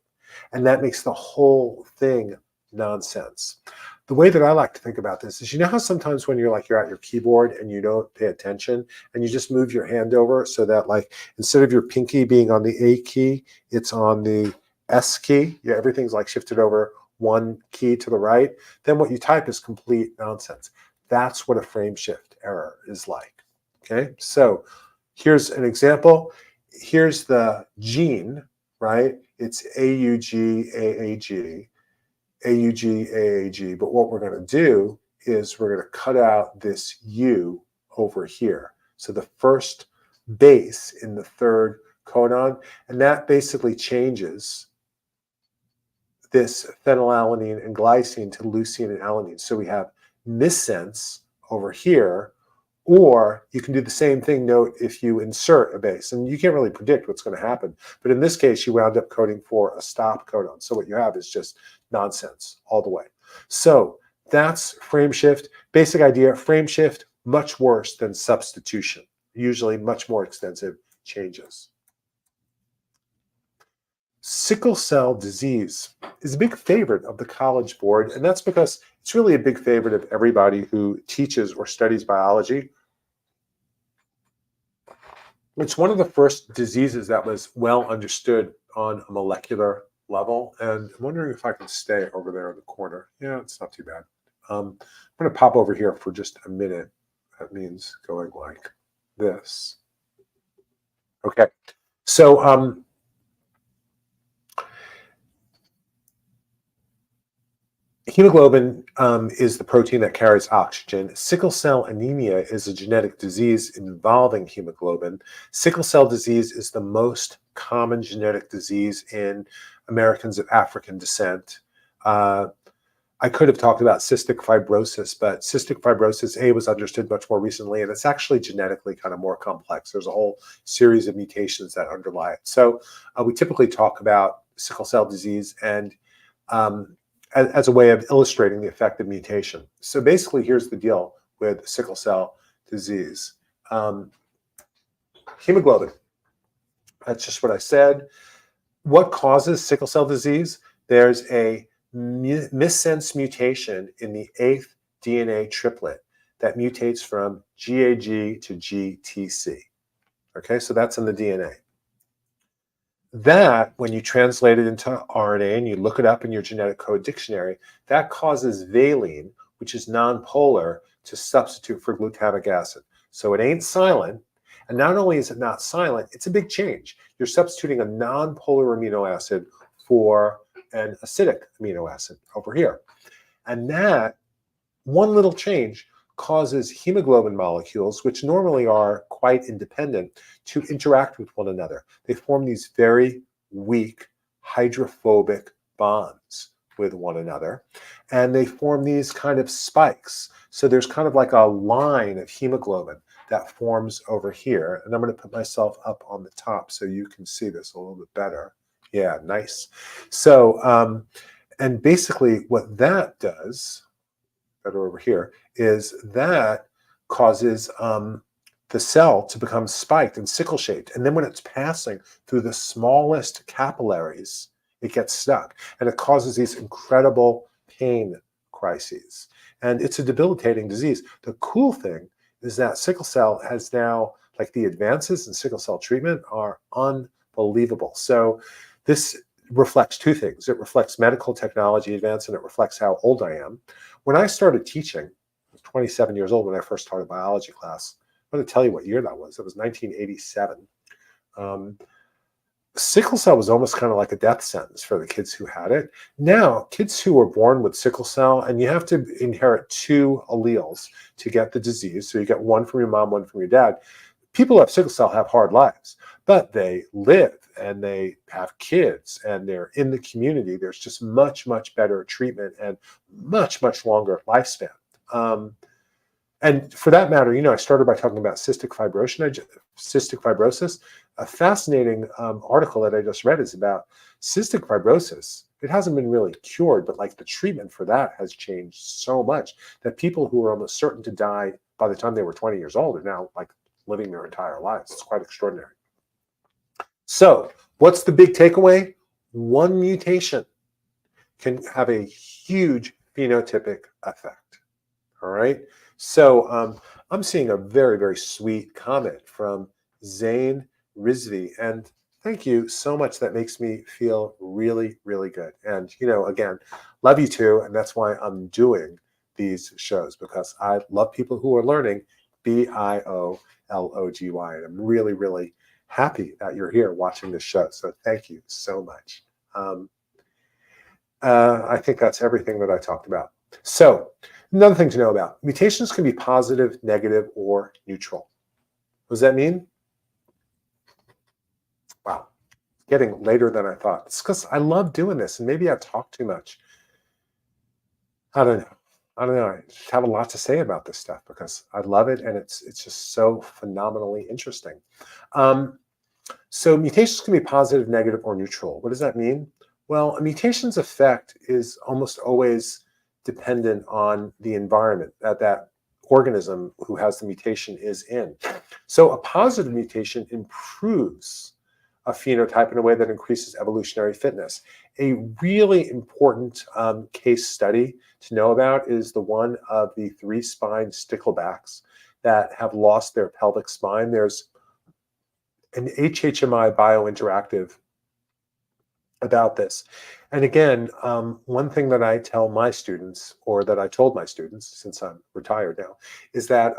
and that makes the whole thing nonsense. The way that I like to think about this is, you know how sometimes when you're at your keyboard and you don't pay attention and you just move your hand over so that, like, instead of your pinky being on the A key, it's on the S key. Yeah, everything's like shifted over one key to the right. Then what you type is complete nonsense. That's what a frame shift error is like. Okay, so here's an example. Here's the gene, right? It's AUG, AAG. AUG, AAG, but what we're going to do is we're going to cut out this U over here. So the first base in the third codon, and that basically changes this phenylalanine and glycine to leucine and alanine. So we have missense over here, or you can do the same thing, note, if you insert a base. And you can't really predict what's going to happen. But in this case, you wound up coding for a stop codon. So what you have is just nonsense all the way. So that's frame shift. Basic idea, frame shift, much worse than substitution. Usually much more extensive changes. Sickle cell disease is a big favorite of the College Board, and that's because it's really a big favorite of everybody who teaches or studies biology. It's one of the first diseases that was well understood on a molecular level, and I'm wondering if I can stay over there in the corner. Yeah, it's not too bad. I'm going to pop over here for just a minute. That means going like this. Okay, so hemoglobin is the protein that carries oxygen. Sickle cell anemia is a genetic disease involving hemoglobin. Sickle cell disease is the most common genetic disease in Americans of African descent. I could have talked about cystic fibrosis, but cystic fibrosis, A, was understood much more recently, and it's actually genetically kind of more complex. There's a whole series of mutations that underlie it. So we typically talk about sickle cell disease and as a way of illustrating the effect of mutation. So basically, here's the deal with sickle cell disease. Hemoglobin, that's just what I said. What causes sickle cell disease? There's a missense mutation in the 8th DNA triplet that mutates from GAG to GTC. Okay, so that's in the DNA. That, when you translate it into RNA and you look it up in your genetic code dictionary, that causes valine, which is nonpolar, to substitute for glutamic acid. So it ain't silent, and not only is it not silent, it's a big change. You're substituting a nonpolar amino acid for an acidic amino acid over here. And that one little change causes hemoglobin molecules, which normally are quite independent, to interact with one another. They form these very weak hydrophobic bonds with one another, and they form these kind of spikes. So there's kind of like a line of hemoglobin that forms over here. And I'm going to put myself up on the top so you can see this a little bit better. Yeah, nice. So, and basically what that does, better over here, is that causes the cell to become spiked and sickle-shaped. And then when it's passing through the smallest capillaries, it gets stuck. And it causes these incredible pain crises. And it's a debilitating disease. The cool thing is that sickle cell has now, like, the advances in sickle cell treatment are unbelievable. So this reflects two things. It reflects medical technology advance, and it reflects how old I am. When I started teaching, I was 27 years old when I first started biology class. I'm going to tell you what year that was. It was 1987. Sickle cell was almost kind of like a death sentence for the kids who had it. Now, kids who were born with sickle cell, and you have to inherit 2 alleles to get the disease. So you get one from your mom, one from your dad. people who have sickle cell have hard lives, but they live and they have kids and they're in the community. There's just much, much better treatment and much, much longer lifespan. And for that matter, I started by talking about cystic fibrosis. A fascinating article that I just read is about cystic fibrosis. It hasn't been really cured, but like the treatment for that has changed so much that people who were almost certain to die by the time they were 20 years old are now like living their entire lives. It's quite extraordinary. So what's the big takeaway? One mutation can have a huge phenotypic effect. All right. So I'm seeing a very, very sweet comment from Zane Rizvi. And thank you so much. That makes me feel really, really good. And, again, love you too. And that's why I'm doing these shows, because I love people who are learning biology. And I'm really, really happy that you're here watching this show. So thank you so much. I think that's everything that I talked about. So another thing to know about, mutations can be positive, negative, or neutral. What does that mean? Wow, it's getting later than I thought. It's because I love doing this, and maybe I talk too much. I don't know. I just have a lot to say about this stuff because I love it, and it's just so phenomenally interesting. So mutations can be positive, negative, or neutral. What does that mean? Well, a mutation's effect is almost always dependent on the environment that that organism who has the mutation is in. So a positive mutation improves a phenotype in a way that increases evolutionary fitness. A really important case study to know about is the one of the 3-spine sticklebacks that have lost their pelvic spine. There's an HHMI biointeractive about this. And again, one thing that I tell my students, or that I told my students since I'm retired now, is that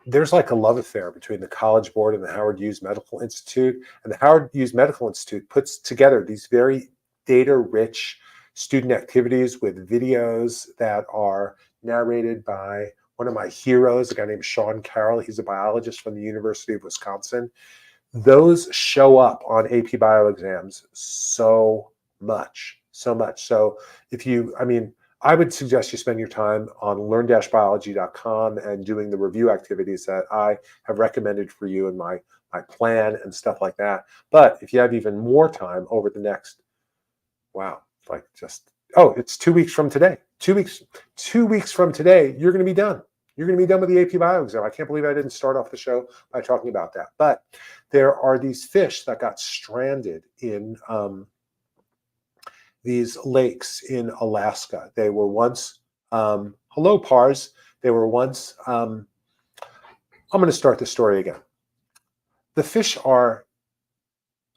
there's like a love affair between the College Board and the Howard Hughes Medical Institute. And the Howard Hughes Medical Institute puts together these very data-rich student activities with videos that are narrated by one of my heroes, a guy named Sean Carroll. He's a biologist from the University of Wisconsin. Those show up on AP Bio exams so much. So if you, I would suggest you spend your time on learn-biology.com and doing the review activities that I have recommended for you in my plan and stuff like that. But if you have even more time over the next, it's 2 weeks from today. 2 weeks from today, you're going to be done. You're going to be done with the AP Bio exam. I can't believe I didn't start off the show by talking about that. But there are these fish that got stranded in these lakes in Alaska. They were once, hello, Pars. They were once, I'm going to start the story again. The fish are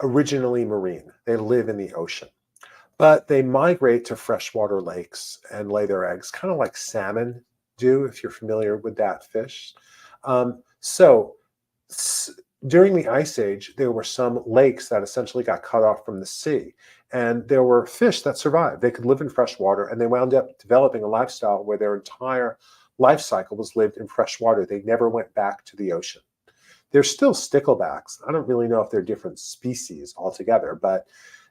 originally marine. They live in the ocean. But they migrate to freshwater lakes and lay their eggs, kind of like salmon do, if you're familiar with that fish. During the Ice Age, there were some lakes that essentially got cut off from the sea. And there were fish that survived. They could live in fresh water, and they wound up developing a lifestyle where their entire life cycle was lived in fresh water. They never went back to the ocean. They're still sticklebacks. I don't really know if they're different species altogether, but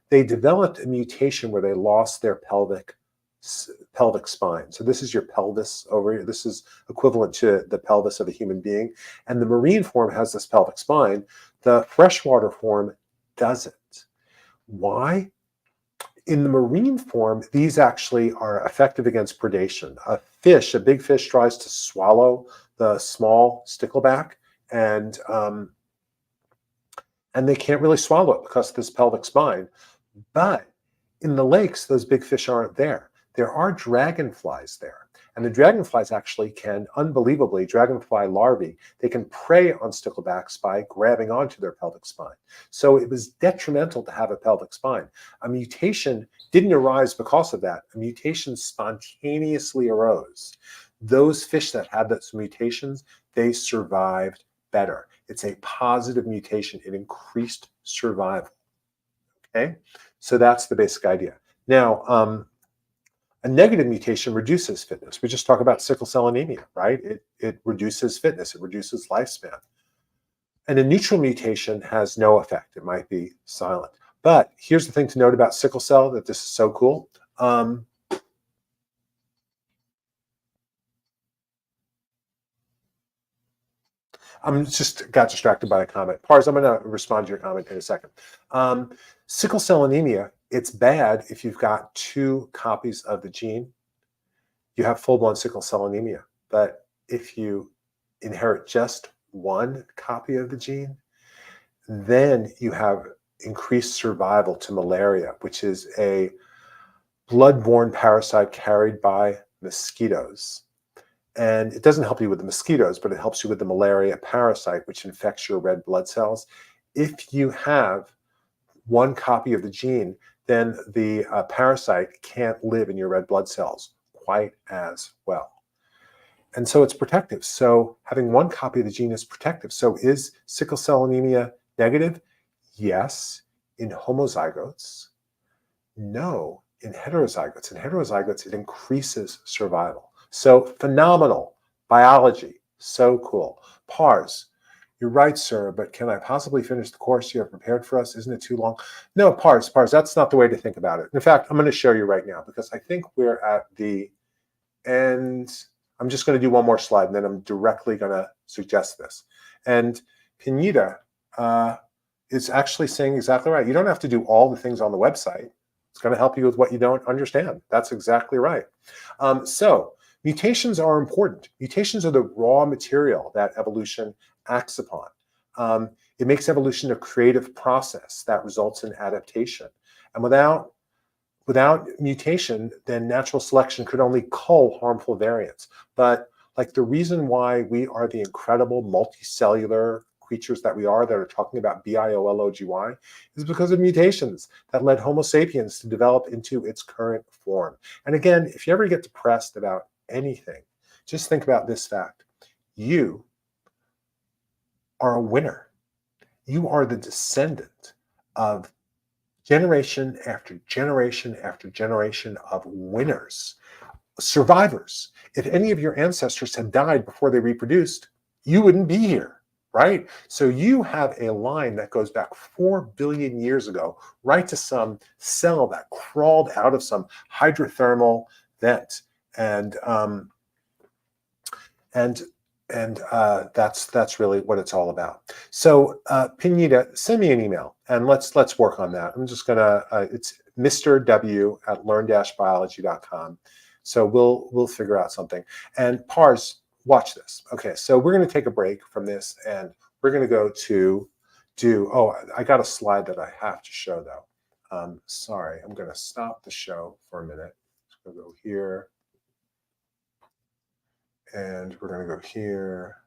they developed a mutation where they lost their pelvic spine. So this is your pelvis over here. This is equivalent to the pelvis of a human being. And the marine form has this pelvic spine. The freshwater form doesn't. Why? In the marine form, these actually are effective against predation. A big fish tries to swallow the small stickleback, and they can't really swallow it because of this pelvic spine. But in the lakes, those big fish aren't there. There are dragonflies there. And the dragonflies actually can, unbelievably, dragonfly larvae, they can prey on sticklebacks by grabbing onto their pelvic spine. So it was detrimental to have a pelvic spine. A mutation didn't arise because of that. A mutation spontaneously arose. Those fish that had those mutations, they survived better. It's a positive mutation. It increased survival. Okay, so that's the basic idea. Now, a negative mutation reduces fitness. We just talk about sickle cell anemia, right? It reduces fitness. It reduces lifespan. And a neutral mutation has no effect. It might be silent. But here's the thing to note about sickle cell, that this is so cool. I'm just got distracted by a comment. Pars, I'm going to respond to your comment in a second. Sickle cell anemia, it's bad if you've got 2 copies of the gene. You have full-blown sickle cell anemia. But if you inherit just 1 copy of the gene, then you have increased survival to malaria, which is a blood-borne parasite carried by mosquitoes. And it doesn't help you with the mosquitoes, but it helps you with the malaria parasite, which infects your red blood cells. If you have 1 copy of the gene, then the parasite can't live in your red blood cells quite as well. And so it's protective. So having 1 copy of the gene is protective. So is sickle cell anemia negative? Yes, in homozygotes. No, in heterozygotes. In heterozygotes, it increases survival. So phenomenal biology, so cool. Pars, you're right, sir, but can I possibly finish the course you have prepared for us? Isn't it too long? No, Pars, that's not the way to think about it. In fact, I'm going to show you right now because I think we're at the end. I'm just going to do one more slide and then I'm directly going to suggest this. And Pineda is actually saying exactly right. You don't have to do all the things on the website. It's going to help you with what you don't understand. That's exactly right. So mutations are important. Mutations are the raw material that evolution acts upon. It makes evolution a creative process that results in adaptation. And without mutation, then natural selection could only cull harmful variants. But like the reason why we are the incredible multicellular creatures that we are, that are talking about biology, is because of mutations that led Homo sapiens to develop into its current form. And again, if you ever get depressed about anything, just think about this fact. You are a winner. You are the descendant of generation after generation after generation of winners, survivors. If any of your ancestors had died before they reproduced, you wouldn't be here. Right? So you have a line that goes back 4 billion years ago, right to some cell that crawled out of some hydrothermal vent. And that's really what it's all about. So Pineda, send me an email and let's work on that. I'm just gonna it's Mr. W at learn-biology.com. So we'll figure out something. And Pars, watch this. Okay, so we're going to take a break from this and we're going to go to I got a slide that I have to show though. Sorry, I'm going to stop the show for a minute. Just going to go here. And we're going to go here.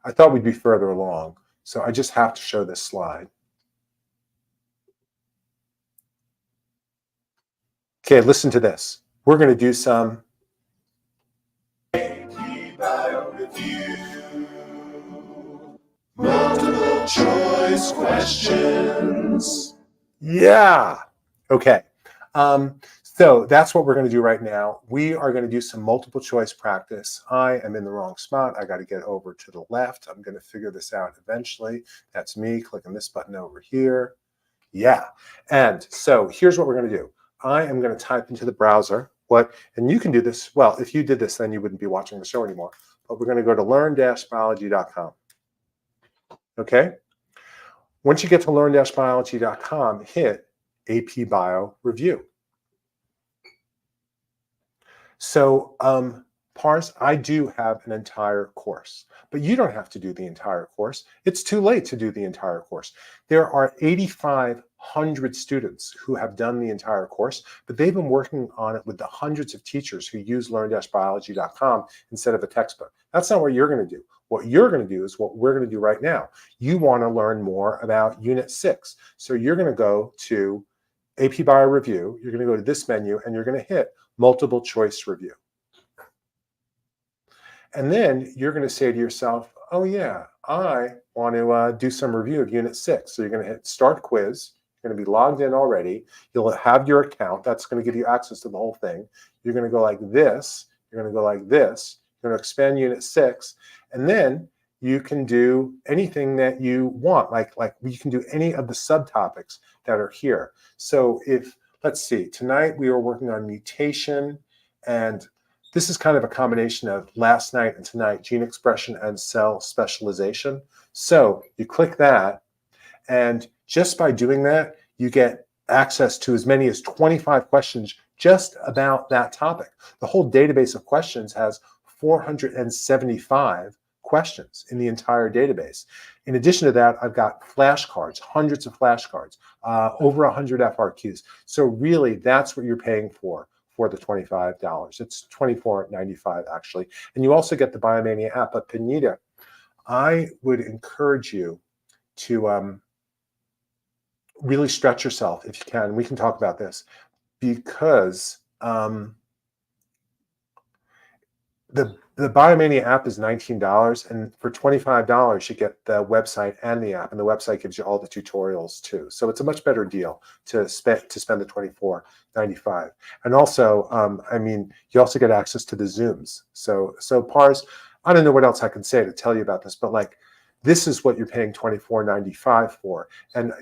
I thought we'd be further along, so I just have to show this slide. Okay, listen to this. We're going to do some AP Bio Review. Multiple choice questions. Yeah. Okay. So that's what we're going to do right now. We are going to do some multiple choice practice. I am in the wrong spot. I got to get over to the left. I'm going to figure this out eventually. That's me clicking this button over here. Yeah. And so here's what we're going to do. I am going to type into the browser and you can do this. Well, if you did this, then you wouldn't be watching the show anymore. But we're going to go to learn-biology.com. Okay. Once you get to learn-biology.com, hit AP Bio Review. So, Pars, I do have an entire course, but you don't have to do the entire course. It's too late to do the entire course. There are 8,500 students who have done the entire course, but they've been working on it with the hundreds of teachers who use learn-biology.com instead of a textbook. That's not what you're going to do. What you're going to do is what we're going to do right now. You want to learn more about Unit 6. So you're going to go to AP Bio Review. You're going to go to this menu and you're going to hit Multiple Choice Review. And then you're going to say to yourself, oh yeah, I want to do some review of Unit 6. So you're going to hit Start Quiz. You're going to be logged in already. You'll have your account. That's going to give you access to the whole thing. You're going to go like this. You're going to go like this. You're going to expand Unit 6. And then you can do anything that you want. Like you can do any of the subtopics that are here. So if, let's see, tonight we were working on mutation, and this is kind of a combination of last night and tonight, gene expression and cell specialization. So you click that, and just by doing that, you get access to as many as 25 questions just about that topic. The whole database of questions has 475 questions in the entire database. In addition to that, I've got flashcards, hundreds of flashcards, over 100 FRQs. So really, that's what you're paying for the $25. It's $24.95 actually. And you also get the Biomania app. But Pineda, I would encourage you to really stretch yourself if you can. We can talk about this because the Biomania app is $19, and for $25 you get the website and the app, and the website gives you all the tutorials too. So it's a much better deal to spend the $24.95. And also, I mean, you also get access to the Zooms. So Pars, I don't know what else I can say to tell you about this, but like, this is what you're paying $24.95 for. And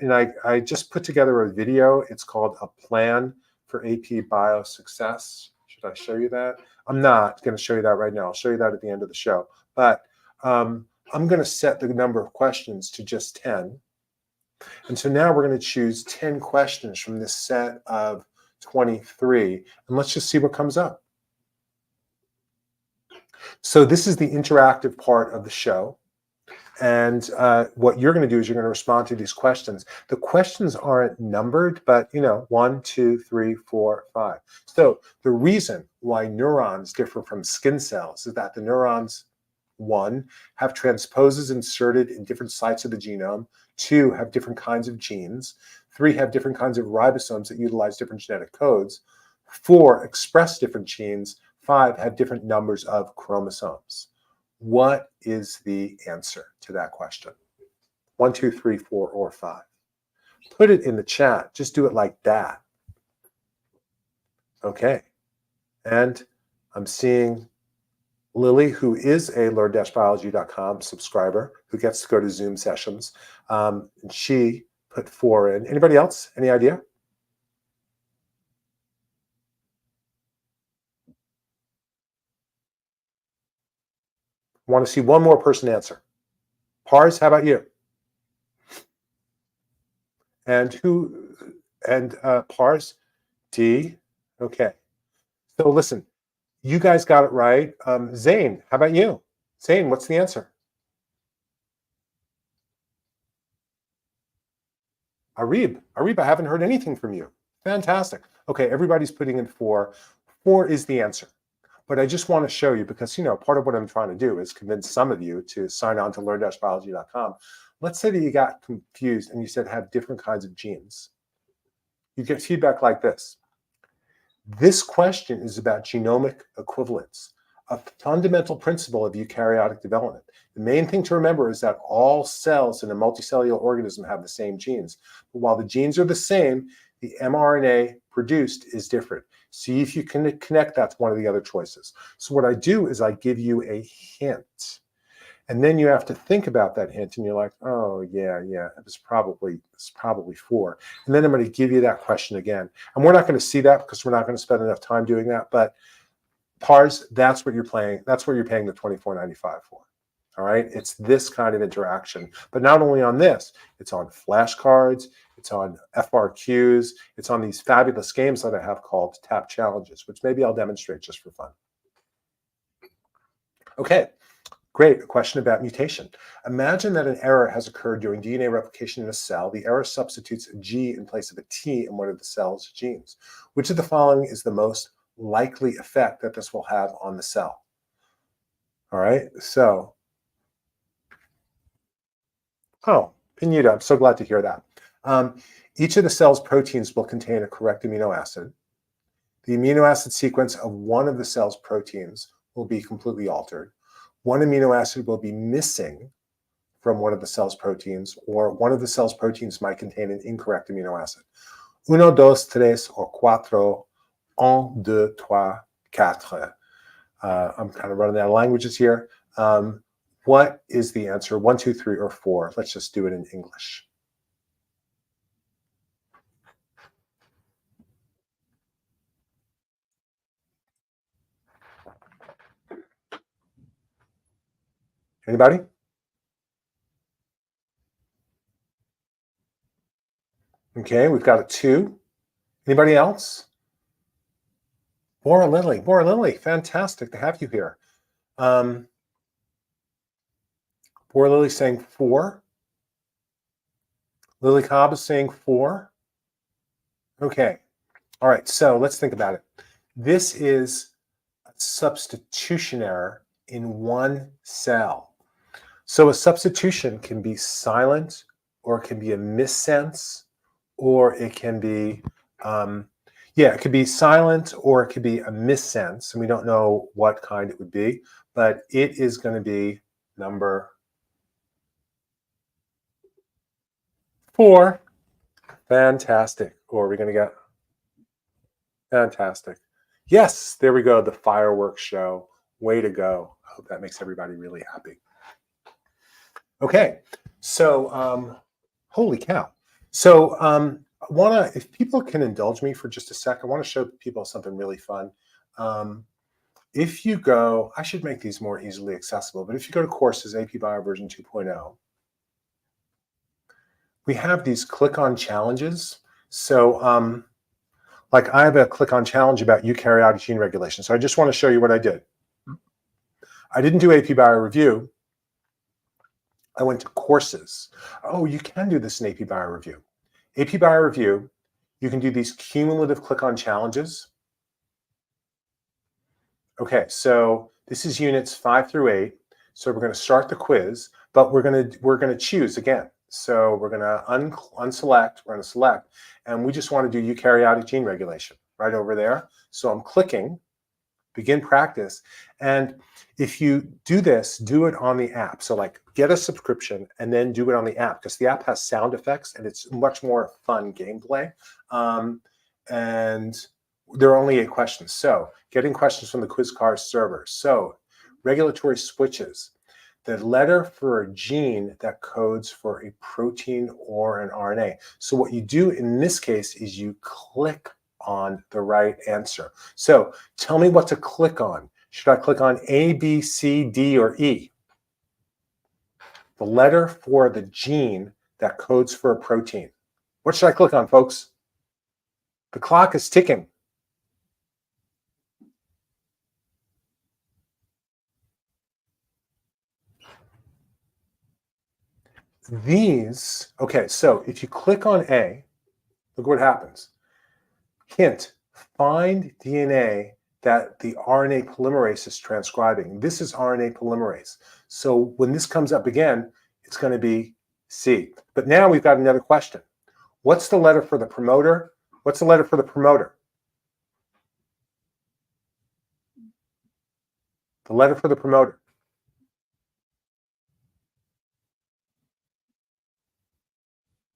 I just put together a video. It's called A Plan for AP Bio Success. Should I show you that? I'm not going to show you that right now. I'll show you that at the end of the show. But I'm going to set the number of questions to just 10. And so now we're going to choose 10 questions from this set of 23. And let's just see what comes up. So this is the interactive part of the show. And what you're going to do is you're going to respond to these questions. The questions aren't numbered, but 1, 2, 3, 4, 5. So the reason why neurons differ from skin cells is that the neurons, 1, have transposes inserted in different sites of the genome. 2, have different kinds of genes. 3, have different kinds of ribosomes that utilize different genetic codes. 4, express different genes. 5, have different numbers of chromosomes. What is the answer to that question? 1, 2, 3, 4, or 5? Put it in the chat. Just do it like that. Okay. And I'm seeing Lily, who is a learn-biology.com subscriber, who gets to go to Zoom sessions. And she put 4 in. Anybody else? Any idea? I want to see one more person answer. Pars, how about you? And Pars? D? Okay. So listen, you guys got it right. Zane, how about you? Zane, what's the answer? Arib, I haven't heard anything from you. Fantastic. Okay, everybody's putting in 4. 4 is the answer. But I just want to show you, because part of what I'm trying to do is convince some of you to sign on to learn-biology.com. Let's say that you got confused and you said have different kinds of genes. You get feedback like this. This question is about genomic equivalence, a fundamental principle of eukaryotic development. The main thing to remember is that all cells in a multicellular organism have the same genes. But while the genes are the same, the mRNA produced is different. See if you can connect that to one of the other choices. So what I do is I give you a hint. And then you have to think about that hint, and you're like, oh, yeah, it's probably 4. And then I'm going to give you that question again. And we're not going to see that because we're not going to spend enough time doing that. But Pars, that's what you're paying. That's what you're paying the $24.95 for. All right. It's this kind of interaction. But not only on this, it's on flashcards, it's on FRQs, it's on these fabulous games that I have called Tap Challenges, which maybe I'll demonstrate just for fun. Okay. Great, a question about mutation. Imagine that an error has occurred during DNA replication in a cell. The error substitutes a G in place of a T in one of the cell's genes. Which of the following is the most likely effect that this will have on the cell? All right, so, Pineda, I'm so glad to hear that. Each of the cell's proteins will contain a correct amino acid. The amino acid sequence of one of the cell's proteins will be completely altered. One amino acid will be missing from one of the cell's proteins, or one of the cell's proteins might contain an incorrect amino acid. 1, 2, 3, or 4. 1, 2, 3, 4. I'm kind of running out of languages here. What is the answer? 1, 2, 3, or 4? Let's just do it in English. Anybody? Okay, we've got a 2. Anybody else? Bora Lily, fantastic to have you here. Bora Lily saying 4. Lily Cobb is saying 4. Okay, all right, so let's think about it. This is a substitution error in one cell. So a substitution can be silent, or it can be a missense, or it can be, it could be silent, or it could be a missense, and we don't know what kind it would be, but it is going to be number 4. Fantastic. Or are we going to get fantastic? Yes, there we go. The fireworks show. Way to go. I hope that makes everybody really happy. Okay, so holy cow. So if people can indulge me for just a sec, I want to show people something really fun. If you go, I should make these more easily accessible, but if you go to courses, AP Bio version 2.0, we have these click-on challenges. So like I have a click-on challenge about eukaryotic gene regulation. So I just want to show you what I did. I didn't do AP Bio Review. I went to courses. Oh, you can do this in AP Bio Review. AP Bio Review, you can do these cumulative click-on challenges. Okay, so this is units 5 through 8. So we're going to start the quiz, but we're going to choose again. So we're going to unselect, we're going to select, and we just want to do eukaryotic gene regulation right over there. So I'm clicking, begin practice. And if you do this, do it on the app. So like get a subscription and then do it on the app, because the app has sound effects and it's much more fun gameplay. And there are only 8 questions. So getting questions from the quiz card server. So regulatory switches. The letter for a gene that codes for a protein or an RNA. So what you do in this case is you click on the right answer. So tell me what to click on. Should I click on A, B, C, D, or E? The letter for the gene that codes for a protein. What should I click on, folks? The clock is ticking. These, okay, so if you click on A, look what happens. Hint, find DNA that the RNA polymerase is transcribing. This is RNA polymerase. So when this comes up again, it's going to be C. But now we've got another question. What's the letter for the promoter? What's the letter for the promoter? The letter for the promoter.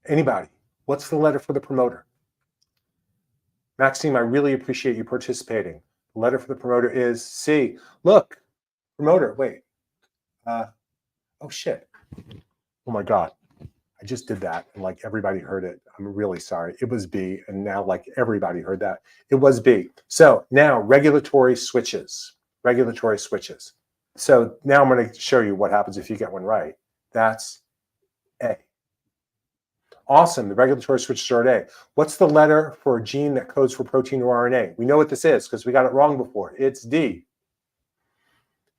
Anybody? What's the letter for the promoter? Maxime, I really appreciate you participating. The letter for the promoter is C. Look, promoter, wait. Oh, shit. Oh, my God. I just did that, and like everybody heard it. I'm really sorry. It was B, and now like everybody heard that. It was B. So now regulatory switches. Regulatory switches. So now I'm going to show you what happens if you get one right. That's A. Awesome. The regulatory switches are at A. What's the letter for a gene that codes for protein or RNA? We know what this is because we got it wrong before. It's D.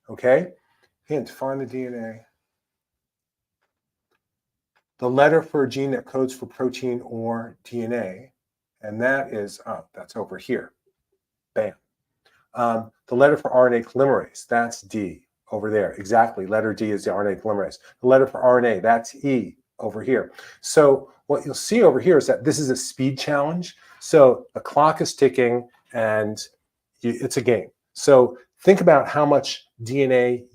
Okay? Hint, find the DNA. The letter for a gene that codes for protein or DNA, and that is, that's over here. Bam. The letter for RNA polymerase, that's D over there. Exactly. Letter D is the RNA polymerase. The letter for RNA, that's E over here. So what you'll see over here is that this is a speed challenge. So the clock is ticking and it's a game. So think about how much DNA,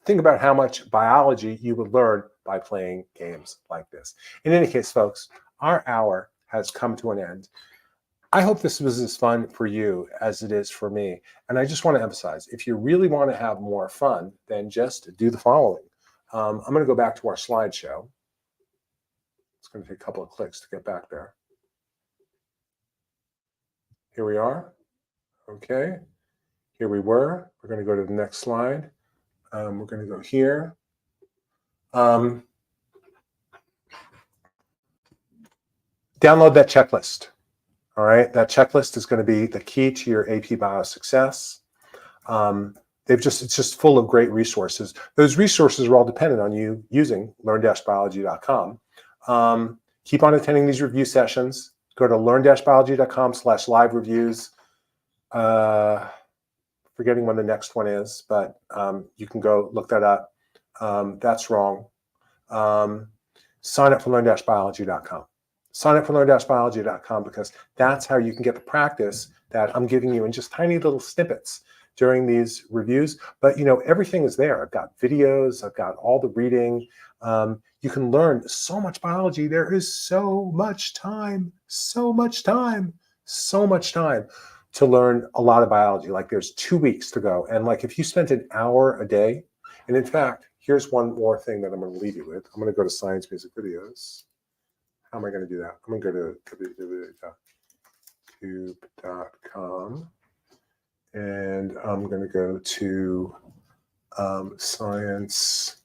think about how much biology you would learn by playing games like this. In any case, folks, our hour has come to an end. I hope this was as fun for you as it is for me. And I just want to emphasize, if you really want to have more fun, then just do the following. I'm going to go back to our slideshow. It's going to take a couple of clicks to get back there. Here we are. Okay. Here we were. We're going to go to the next slide. We're going to go here. Download that checklist. All right. That checklist is going to be the key to your AP Bio success. It's just full of great resources. Those resources are all dependent on you using learn-biology.com. Keep on attending these review sessions. Go to learn-biology.com/live reviews. Forgetting when the next one is, but you can go look that up. That's wrong. Sign up for learn-biology.com. Sign up for learn-biology.com because that's how you can get the practice that I'm giving you in just tiny little snippets during these reviews. But you know, everything is there. I've got videos, I've got all the reading. You can learn so much biology. There is so much time to learn a lot of biology. Like there's 2 weeks to go. And like if you spent an hour a day, and in fact, here's one more thing that I'm going to leave you with. I'm going to go to Science Music Videos. How am I going to do that? I'm going to go to www.tube.com. And I'm going to go to Science.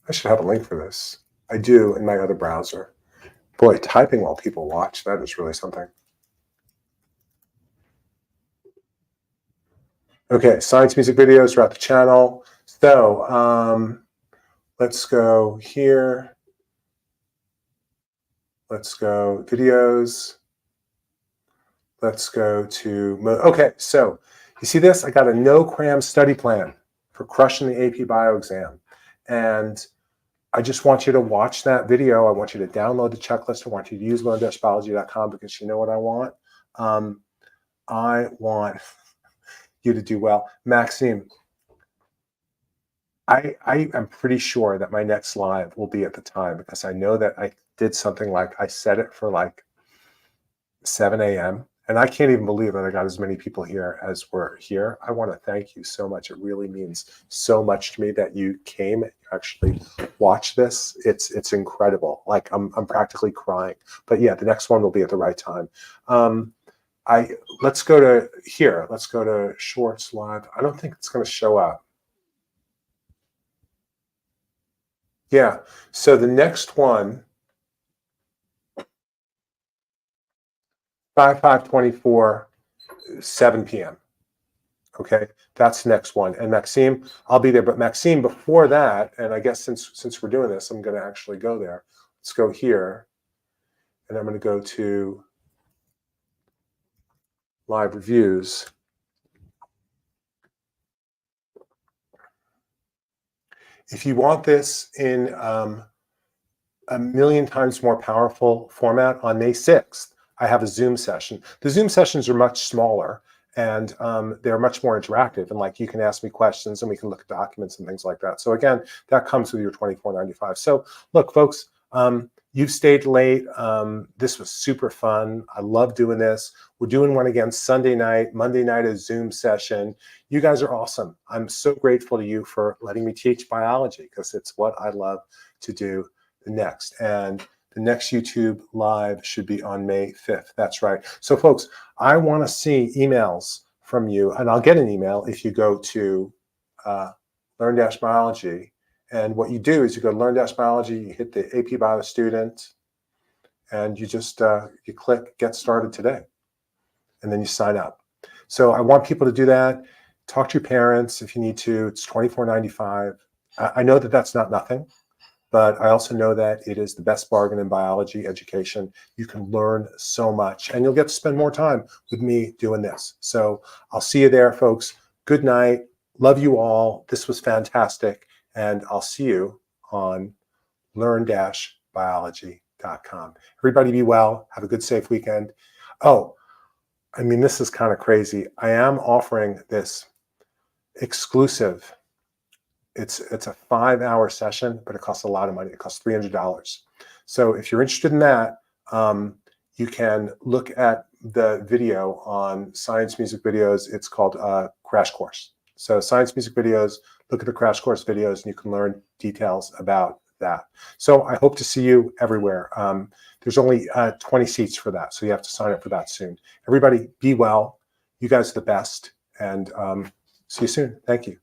I should have a link for this. I do in my other browser. Boy, typing while people watch, that is really something. Okay, Science Music Videos throughout the channel. So let's go here. Let's go videos. Let's go to, okay, so you see this? I got a no-cram study plan for crushing the AP Bio exam. And I just want you to watch that video. I want you to download the checklist. I want you to use learn-biology.com because you know what I want? I want you to do well. Maxime, I am pretty sure that my next live will be at the time because I know that I did something like, I set it for like 7 a.m. And I can't even believe that I got as many people here as were here. I want to thank you so much. It really means so much to me that you came and actually watched this. It's incredible. Like I'm practically crying. But yeah, the next one will be at the right time. Let's go to here. Let's go to Shorts Live. I don't think it's going to show up. Yeah. So the next one. 5/5/24, 7 p.m. Okay, that's the next one. And Maxime, I'll be there. But Maxime, before that, and I guess since we're doing this, I'm going to actually go there. Let's go here, and I'm going to go to live reviews. If you want this in a million times more powerful format, on May 6th, I have a Zoom session. The Zoom sessions are much smaller and they're much more interactive. And like you can ask me questions and we can look at documents and things like that. So again, that comes with your $24.95. So look, folks, you've stayed late. This was super fun. I love doing this. We're doing one again Sunday night, Monday night, a Zoom session. You guys are awesome. I'm so grateful to you for letting me teach biology because it's what I love to do the next. And the next YouTube live should be on May 5th. That's right. So folks, I want to see emails from you, and I'll get an email if you go to Learn-Biology. And what you do is you go to Learn-Biology, you hit the AP Bio student, and you just you click Get Started Today, and then you sign up. So I want people to do that. Talk to your parents if you need to. It's $24.95. I know that that's not nothing. But I also know that it is the best bargain in biology education. You can learn so much, and you'll get to spend more time with me doing this. So I'll see you there, folks. Good night. Love you all. This was fantastic, and I'll see you on learn-biology.com. Everybody be well. Have a good, safe weekend. Oh, I mean, this is kind of crazy. I am offering this exclusive. It's a 5-hour session, but it costs a lot of money. It costs $300. So if you're interested in that, you can look at the video on Science Music Videos. It's called Crash Course. So Science Music Videos, look at the crash course videos and you can learn details about that. So I hope to see you everywhere. There's only 20 seats for that, so you have to sign up for that soon. Everybody, be well. You guys are the best, and see you soon. Thank you.